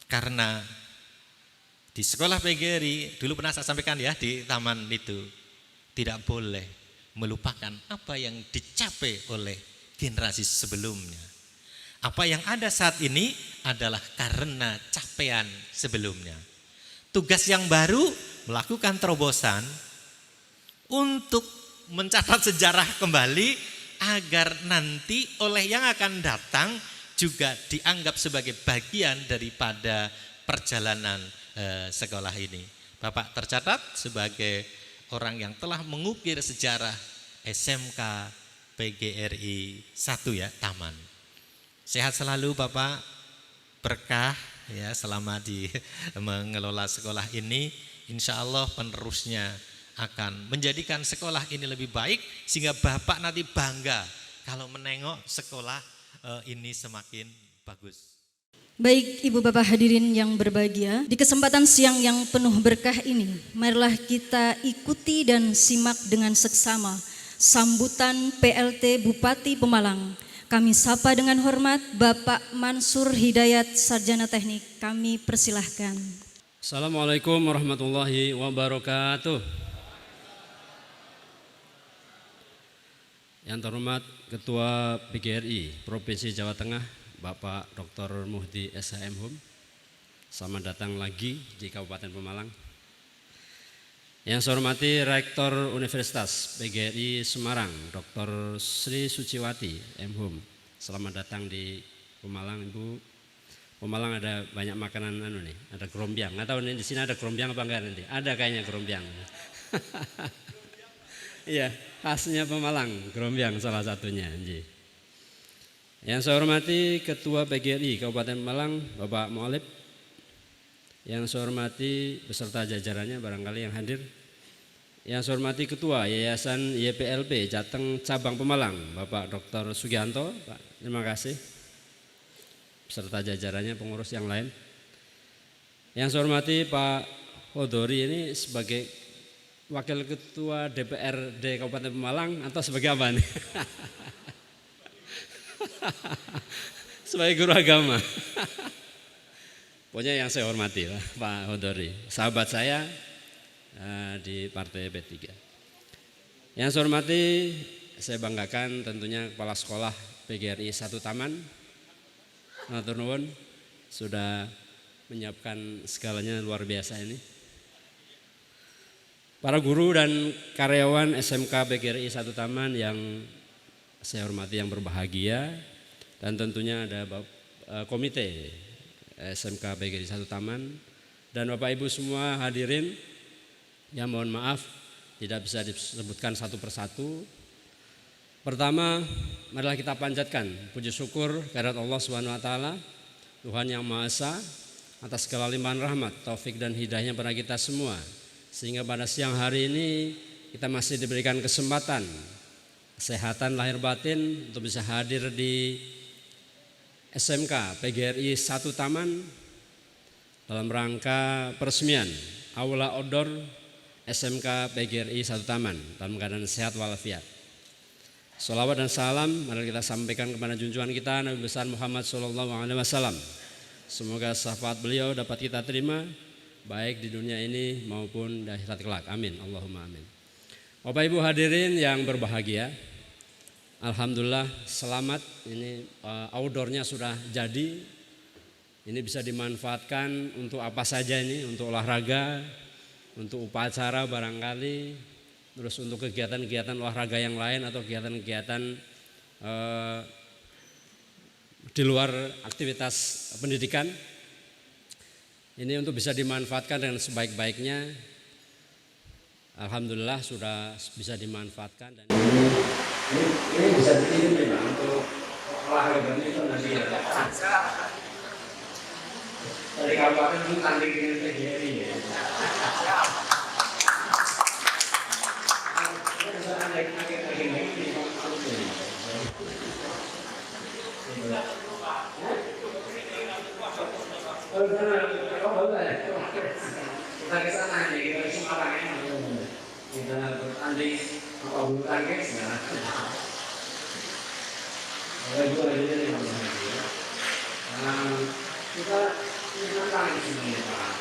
karena di sekolah PGRI dulu pernah saya sampaikan ya di taman itu, tidak boleh melupakan apa yang dicapai oleh generasi sebelumnya. Apa yang ada saat ini adalah karena capaian sebelumnya. Tugas yang baru melakukan terobosan untuk mencatat sejarah kembali agar nanti oleh yang akan datang juga dianggap sebagai bagian daripada perjalanan sekolah ini. Bapak tercatat sebagai orang yang telah mengukir sejarah SMK PGRI 1 ya, Taman. Sehat selalu Bapak, berkah ya selama di mengelola sekolah ini. Insya Allah penerusnya akan menjadikan sekolah ini lebih baik, sehingga Bapak nanti bangga kalau menengok sekolah ini semakin bagus. Baik Ibu Bapak hadirin yang berbahagia, di kesempatan siang yang penuh berkah ini, marilah kita ikuti dan simak dengan seksama sambutan PLT Bupati Pemalang. Kami sapa dengan hormat Bapak Mansur Hidayat, Sarjana Teknik. Kami persilahkan. Assalamualaikum warahmatullahi wabarakatuh. Yang terhormat Ketua PGRI Provinsi Jawa Tengah, Bapak Dr. Muhdi SHM. Selamat datang lagi di Kabupaten Pemalang. Yang saya hormati Rektor Universitas PGRI Semarang, Dr. Sri Suciwati M.Hum. Selamat datang di Pemalang, Ibu. Pemalang ada banyak makanan ada gerombiang. Nggak tahu nih di sini ada gerombiang apa enggak nanti? Ada kayaknya gerombiang. Iya, khasnya Pemalang, gerombiang salah satunya. Yang saya hormati Ketua PGRI Kabupaten Pemalang, Bapak Mu'alib. Yang saya hormati beserta jajarannya barangkali yang hadir. Yang saya hormati Ketua Yayasan YPLP Jateng Cabang Pemalang, Bapak Dr. Sugianto. Pak, terima kasih. Beserta jajarannya pengurus yang lain. Yang saya hormati Pak Hodori ini sebagai Wakil Ketua DPRD Kabupaten Pemalang atau sebagai apa nih? Sebagai guru agama. Pokoknya yang saya hormati lah Pak Hodori, sahabat saya di Partai P3. Yang saya hormati, saya banggakan tentunya Kepala Sekolah PGRI 1 Taman, matur nuwun, sudah menyiapkan segalanya luar biasa ini. Para guru dan karyawan SMK PGRI 1 Taman yang saya hormati, yang berbahagia, dan tentunya ada komite SMK PGRI 1 Taman dan Bapak Ibu semua hadirin yang mohon maaf tidak bisa disebutkan satu persatu. Pertama, marilah kita panjatkan puji syukur kehadirat Allah Subhanahu wa taala, Tuhan yang Maha Esa, atas segala limpahan rahmat, taufik dan hidayahnya pada kita semua, sehingga pada siang hari ini kita masih diberikan kesempatan kesehatan lahir batin untuk bisa hadir di SMK PGRI 1 Taman dalam rangka peresmian Aula Outdoor SMK PGRI 1 Taman dalam keadaan sehat walafiat. Sholawat dan salam mari kita sampaikan kepada junjungan kita Nabi besar Muhammad SAW. Semoga syafaat beliau dapat kita terima baik di dunia ini maupun di akhirat kelak. Amin. Allahumma amin. Bapak Ibu hadirin yang berbahagia, alhamdulillah selamat, ini outdoornya sudah jadi Ini bisa dimanfaatkan untuk apa saja ini, untuk olahraga, untuk upacara barangkali, terus untuk kegiatan-kegiatan olahraga yang lain atau kegiatan-kegiatan di luar aktivitas pendidikan. Ini untuk bisa dimanfaatkan dengan sebaik-baiknya. Alhamdulillah sudah bisa dimanfaatkan. Dan ini bisa dikirim ya untuk olahraga itu nanti ya. Dari kabupaten itu tanding dengan PGRI ya. Kita ke sana ya, kita ke Semarang ya. Kita bertanding apa bulu tangkis ya. Ada dua ini kita menantang di sini Pak.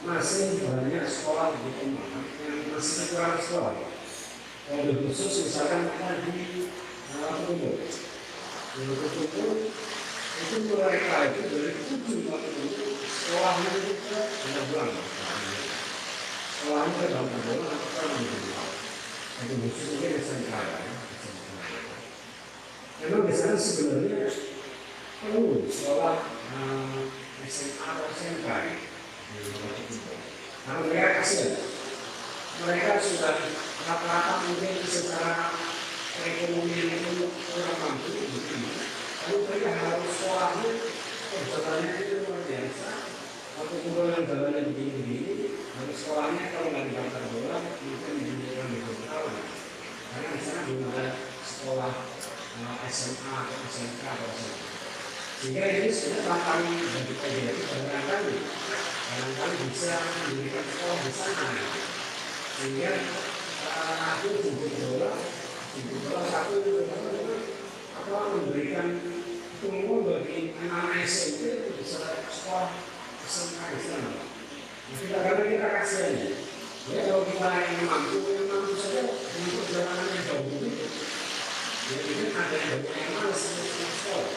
Masih banyak sekolah di Pemalang yang masih kekurangan sekolah. Kalau khusus misalkan kita di Pemulung, itu mereka itu dari 7 sekolahnya itu ada bulan. Sekolahnya ada dalam bulan atau dalam bulan. Itu khususnya SMK. Memang di sana sebenarnya perlu sekolah SMA atau SMK. Karena mereka kasihan. Mereka sudah rata-rata mungkin secara ekonomi itu kurang mampu, lalu mereka harus sekolahnya perjalanannya itu luar biasa. Waktu kumpulan jalannya begini-begini, harus sekolahnya kalau nggak diantar bola, mungkin dibutuhkan di tahun. Karena di sana belum ada sekolah SMA atau SMK atau SMA. Sehingga ini sebenarnya tantangan bagi PGRI barangkali bisa mendirikan sekolah di sana. Sehingga aku jemput bola satu apa memberikan tunggu bagi anak-anak SMP bisa sekolah SMK di sana. Karena kita kasihan ya, kalau kita yang mampu saja untuk perjalanan yang jauh itu, ya ini ada yang malas untuk sekolah.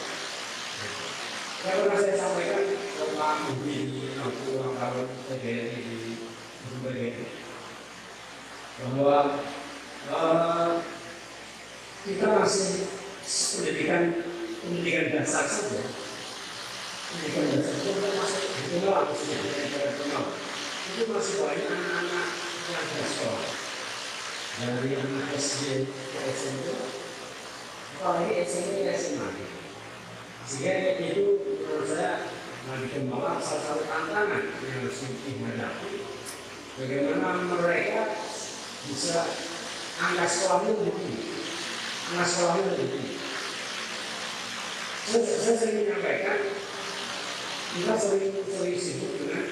Karena saya sampaikan tentang begini ulang tahun PGRI di berbagai bahwa kita masih pendidikan dasar saja. Pendidikan dasar itu masih dikenal itu masih banyak anak-anak yang tidak sekolah. Dari anak SD ke SMP, apalagi SMP ke SMA. Sehingga itu menurut saya dikembangkan salah satu tantangan yang harus dihadapi. Bagaimana mereka bisa angka sekolahnya lebih tinggi. Saya sering menyampaikan kita sering sibuk dengan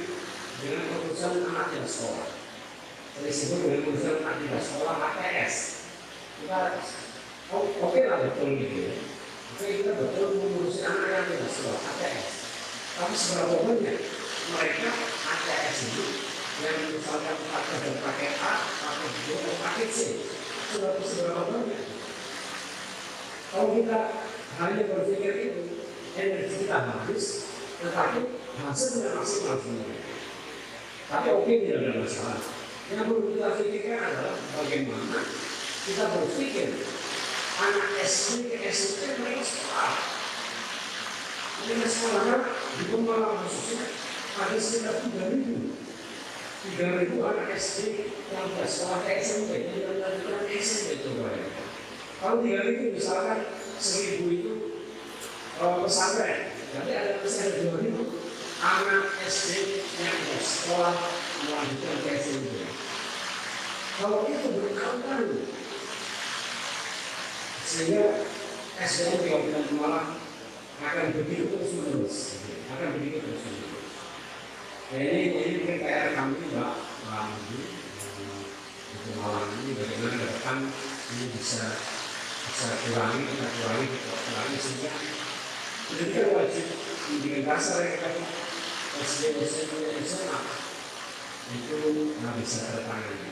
urusan anak tidak sekolah. Sering sibuk dengan urusan anak tidak sekolah HTS. Kita oke lah betul gitu ya. Oke kita betul mengurusi anak yang tidak sekolah HTS. Tapi seberapa banyak mereka HTS ini yang misalkan pakai A, pakai B, atau pakai C, seberapa banyak? Kalau kita hanya berpikir itu, energi kita habis, tetapi hasil tidak maksimal sebenarnya. Tapi oke, tidak ada masalah. Yang perlu kita pikirkan adalah bagaimana kita berpikir anak SD ke SMP mereka sekolah. Mereka sekolahnya di Pemalang khususnya ada sekitar 3.000 anak SD yang tidak sekolah ke SMP, yang melanjutkan SMP itu banyak. Kalau 3.000 misalkan 1.000 itu pesantren, jadi ada 2.000 anak SD yang tidak sekolah melanjutkan ke SMP. Kalau itu berkali-kali, sehingga SDM di Kabupaten Pemalang akan begitu terus-menerus. Ya ini mungkin PR kami Mbak Budi di Pemalang ini bagaimana ke depan ini bisa kurangi sehingga pendidikan wajib pendidikan dasar yang kita SD SMA itu nggak bisa tertangani.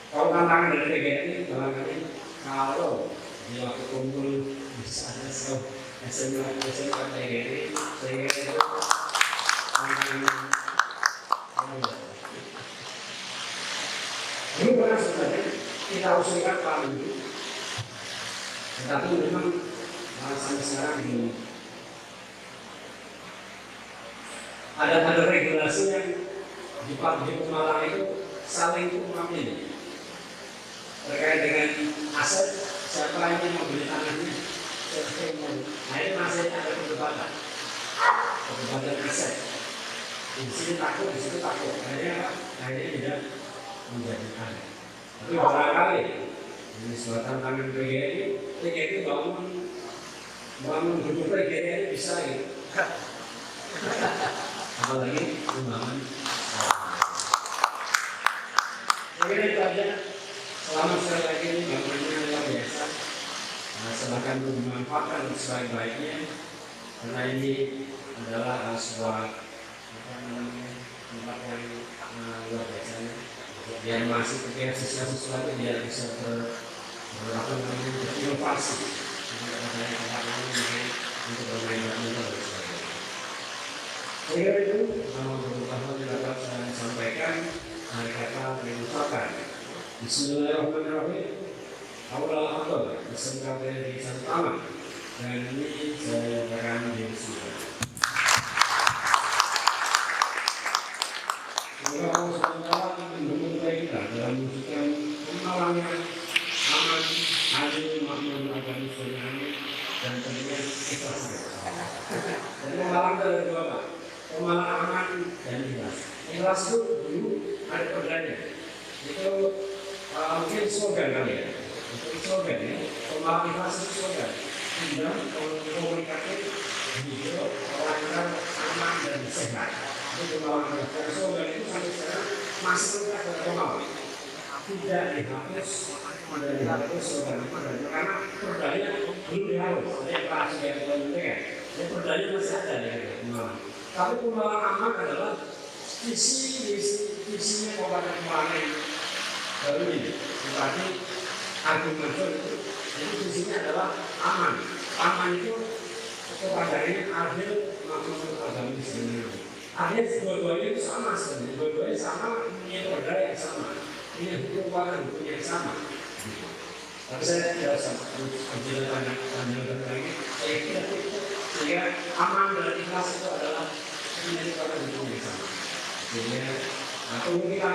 Kalau tantangan dari PGRI barangkali kalau di waktu kumpul di sana SMK PGRI sehingga itu ini pernah sebenarnya kita usulkan Pak Menteri, tetapi memang sampai sekarang belum ada regulasi yang di Pemalang itu saling mengambil terkait dengan aset siapa yang membeli tanahnya, siapa yang mau. Nah ini masih ada perdebatan aset. Di sini takut, di situ takut. Akhirnya tidak menjadikan. Tapi barangkali ini suatu tantangan PGRI bangun gedung PGRI bisa gitu. Apalagi membangun. Saya itu aja. Selama sekali lagi ini bangunannya luar biasa. Silahkan dimanfaatkan sebaik-baiknya. Karena ini adalah sebuah tempat yang luar biasa. Biar masih ketika sesuatu biar bisa berinovasi. Untuk bermain badminton dan sebagainya. Sehingga itu beberapa yang dapat saya sampaikan hari kata mengucapkan Bismillahirrahmanirrahim. Awal akbar SMK PGRI satu taman dan ini saya akan diusulkan. Semoga Allah SWT mendukung kita dalam mewujudkan Pemalang yang aman, adil, makmur, agamis, dan tentunya ikhlas. Dan Pemalang itu ada dua Pak, Pemalang aman dan ikhlas. Ikhlas itu dulu ada perdanya. Itu mungkin slogan kali ya. Itu slogan ya. Pemalang ikhlas itu slogan. Tidak komunikatif, hijau, orang aman dan sehat. Itu Pemalang ikhlas. Slogan itu sampai sekarang masih tetap ada Pemalang. Tidak dihapus slogan itu karena perdanya belum dihapus. Saya bahas yang penting. Perdanya masih ada ya Pemalang. Tapi Pemalang aman adalah visinya Kabupaten Pemalang yang baru ini. Tetapi argumen itu visinya adalah aman. Aman itu kepadanya adil, makmur, agamis, dan akhirnya dua-duanya itu sama sebenarnya. Dua-duanya sama, punya perda yang sama, punya hukum yang sama. Tapi saya tidak usah lanjutkan lagi. Saya kira sehingga aman dan ikhlas itu adalah menyebabkan hukum yang sama. Sehingga tunggu kita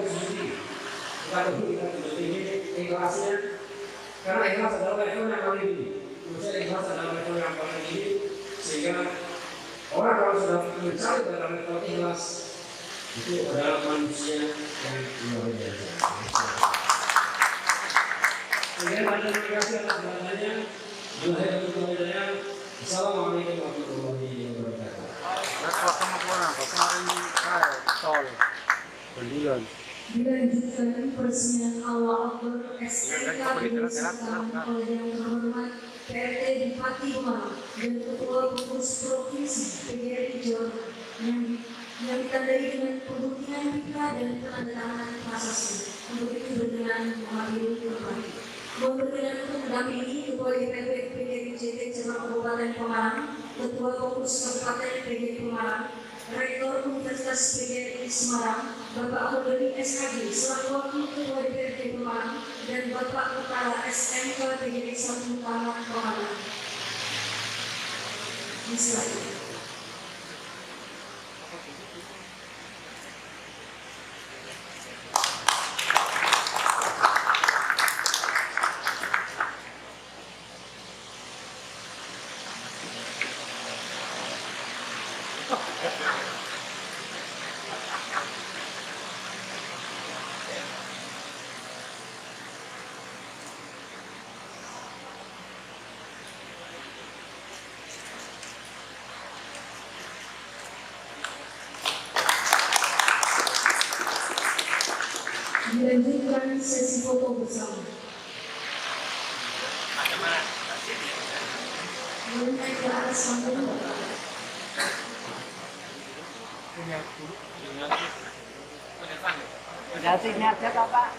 sendiri. Kita ini ikhlasnya, karena ikhlas adalah level yang paling tinggi. Maksudnya ikhlas adalah level yang paling tinggi, sehingga orang kalau sudah mencari dalam level ikhlas itu adalah manusia yang luar biasa. Terima kasih atas perhatiannya. Assalamualaikum warahmatullahi wabarakatuh. Dilanjutkan peresmian awal akbar SMK PGRI oleh yang terhormat PRT Bupati Pemalang dan Ketua Pengurus Provinsi PGRI Jawa Tengah yang ditandai dengan pembuktian pipa dan penandatanganan prasasti. Untuk itu berkenan menghadiri Bupati. Mohon berkenan untuk mendampingi Ketua DPP PGRI JT Cabang Kabupaten Pemalang, Ketua Pengurus Kabupaten PGRI Pemalang, Rektor Universitas PGRI Semarang, Bapak Ahmad SHG selaku Wakil Ketua DPRD Pemalang, dan Bapak Kepala SMK PGRI 1 Taman Pemalang. Silakan. Dilanjutkan sesi foto bersama. Naik ke atas panggung. Sudah siap Bapak.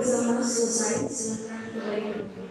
bersama selesai. Silakan kembali ke tempat.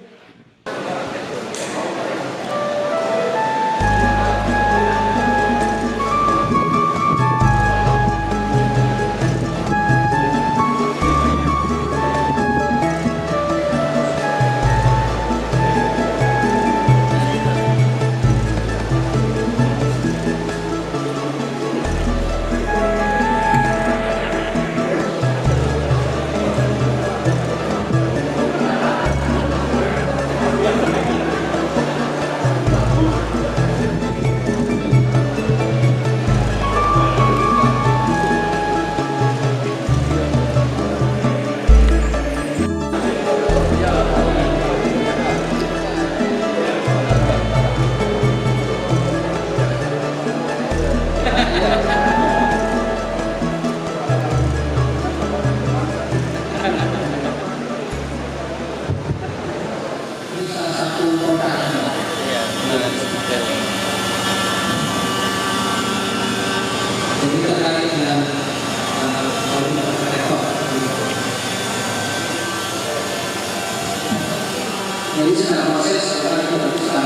Jadi sedang proses, sedang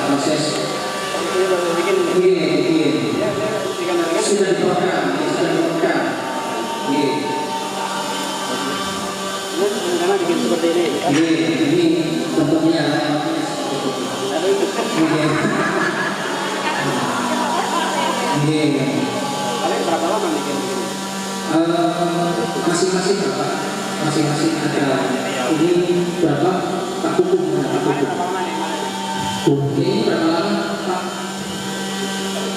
proses. Sudah diprogram. Ini bentuknya. Berapa lama bikin? Masing-masing berapa? Masing-masing ada. Ini berapa? Tak hukum. Ini berapa lama, Pak?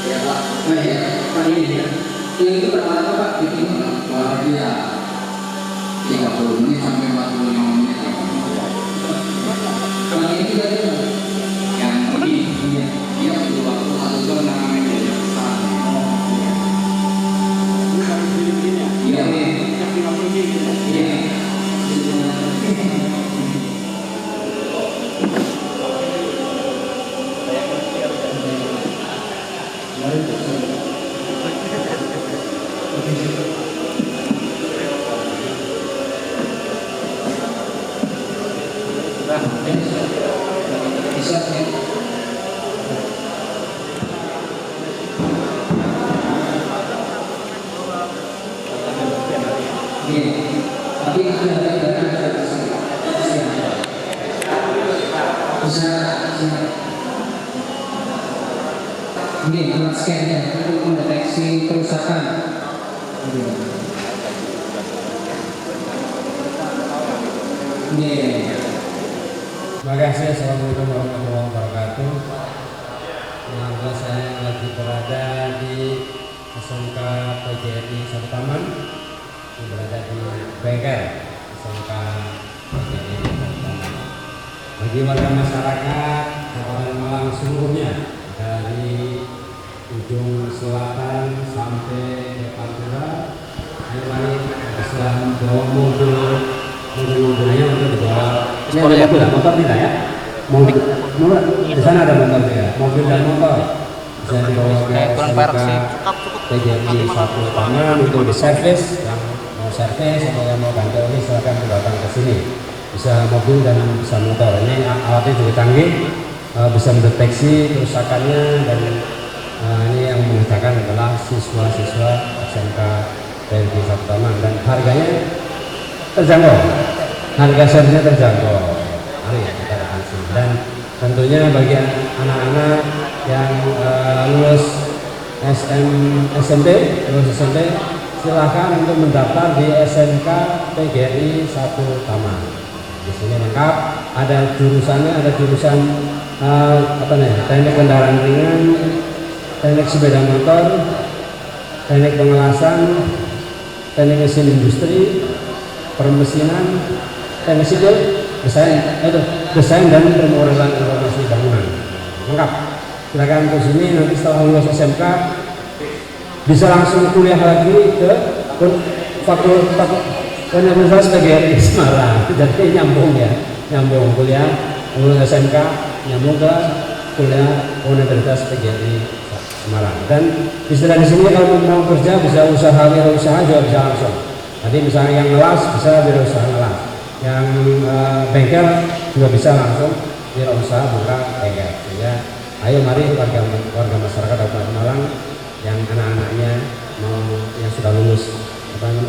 Ya, Pak. Nah, ya, Pak ini ya. Yang itu berapa lama, Pak? Bikin dia 30 menit sampai 45 menit. Yang ini tadi yang ini dia perlu waktu 1 jam namanya dia. Iya, iya. Bisa ya. Tapi bisa ini alat scannya untuk mendeteksi kerusakan. Terima kasih. Assalamualaikum warahmatullahi wabarakatuh. Alhamdulillah saya lagi berada di SMK PGRI Satu Taman, berada di bengkel SMK PGRI Satu Taman. Bagi warga masyarakat Kabupaten Malang seluruhnya dari ujung selatan sampai ke Pantura, mari bisa bawa mobil-mobilnya untuk dibawa. Ini ada mobil dan motor tidak ya? Mobil di sana ada motor ya. Mobil dan motor bisa dibawa ke SMK PGRI Satu Taman untuk diservis. Yang mau servis atau yang mau ganti oli silakan datang ke sini. Bisa mobil dan bisa motor. Ini alatnya juga canggih, bisa mendeteksi kerusakannya, dan ini yang mengerjakan adalah siswa-siswa SMK PGRI Satu Taman, dan harganya terjangkau. Harga servisnya terjangkau. Mari kita langsung. Dan tentunya bagi anak-anak yang lulus SMP, silahkan untuk mendaftar di SMK PGRI Satu Taman. Di sini lengkap, ada jurusannya, ada jurusan teknik kendaraan ringan, teknik sepeda motor, teknik pengelasan, teknik mesin industri, permesinan, teknik sipil, desain dan pemrograman informasi bangunan. Lengkap. Silakan ke sini, nanti setelah lulus SMK bisa langsung kuliah lagi ke fakultas Universitas PGRI Semarang. Jadi nyambung kuliah lulus SMK nyambung ke kuliah Universitas PGRI Semarang. Dan istilah di sini kalau mau kerja bisa usaha juga bisa langsung. Nanti misalnya yang ngelas bisa wirausaha ngelas. yang bengkel juga bisa langsung wirausaha buka bengkel. Sehingga ayo mari warga masyarakat Kabupaten Malang yang anak-anaknya yang sudah lulus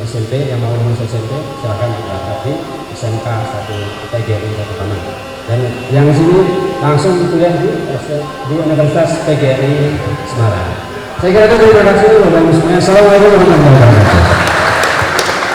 SMP, yang mau lulus SMP silakan daftar di SMK 1 PGRI 1 Taman. Dan yang sini langsung kuliah di Universitas PGRI Semarang. Saya kira itu terima kasih. Assalamualaikum warahmatullahi wabarakatuh.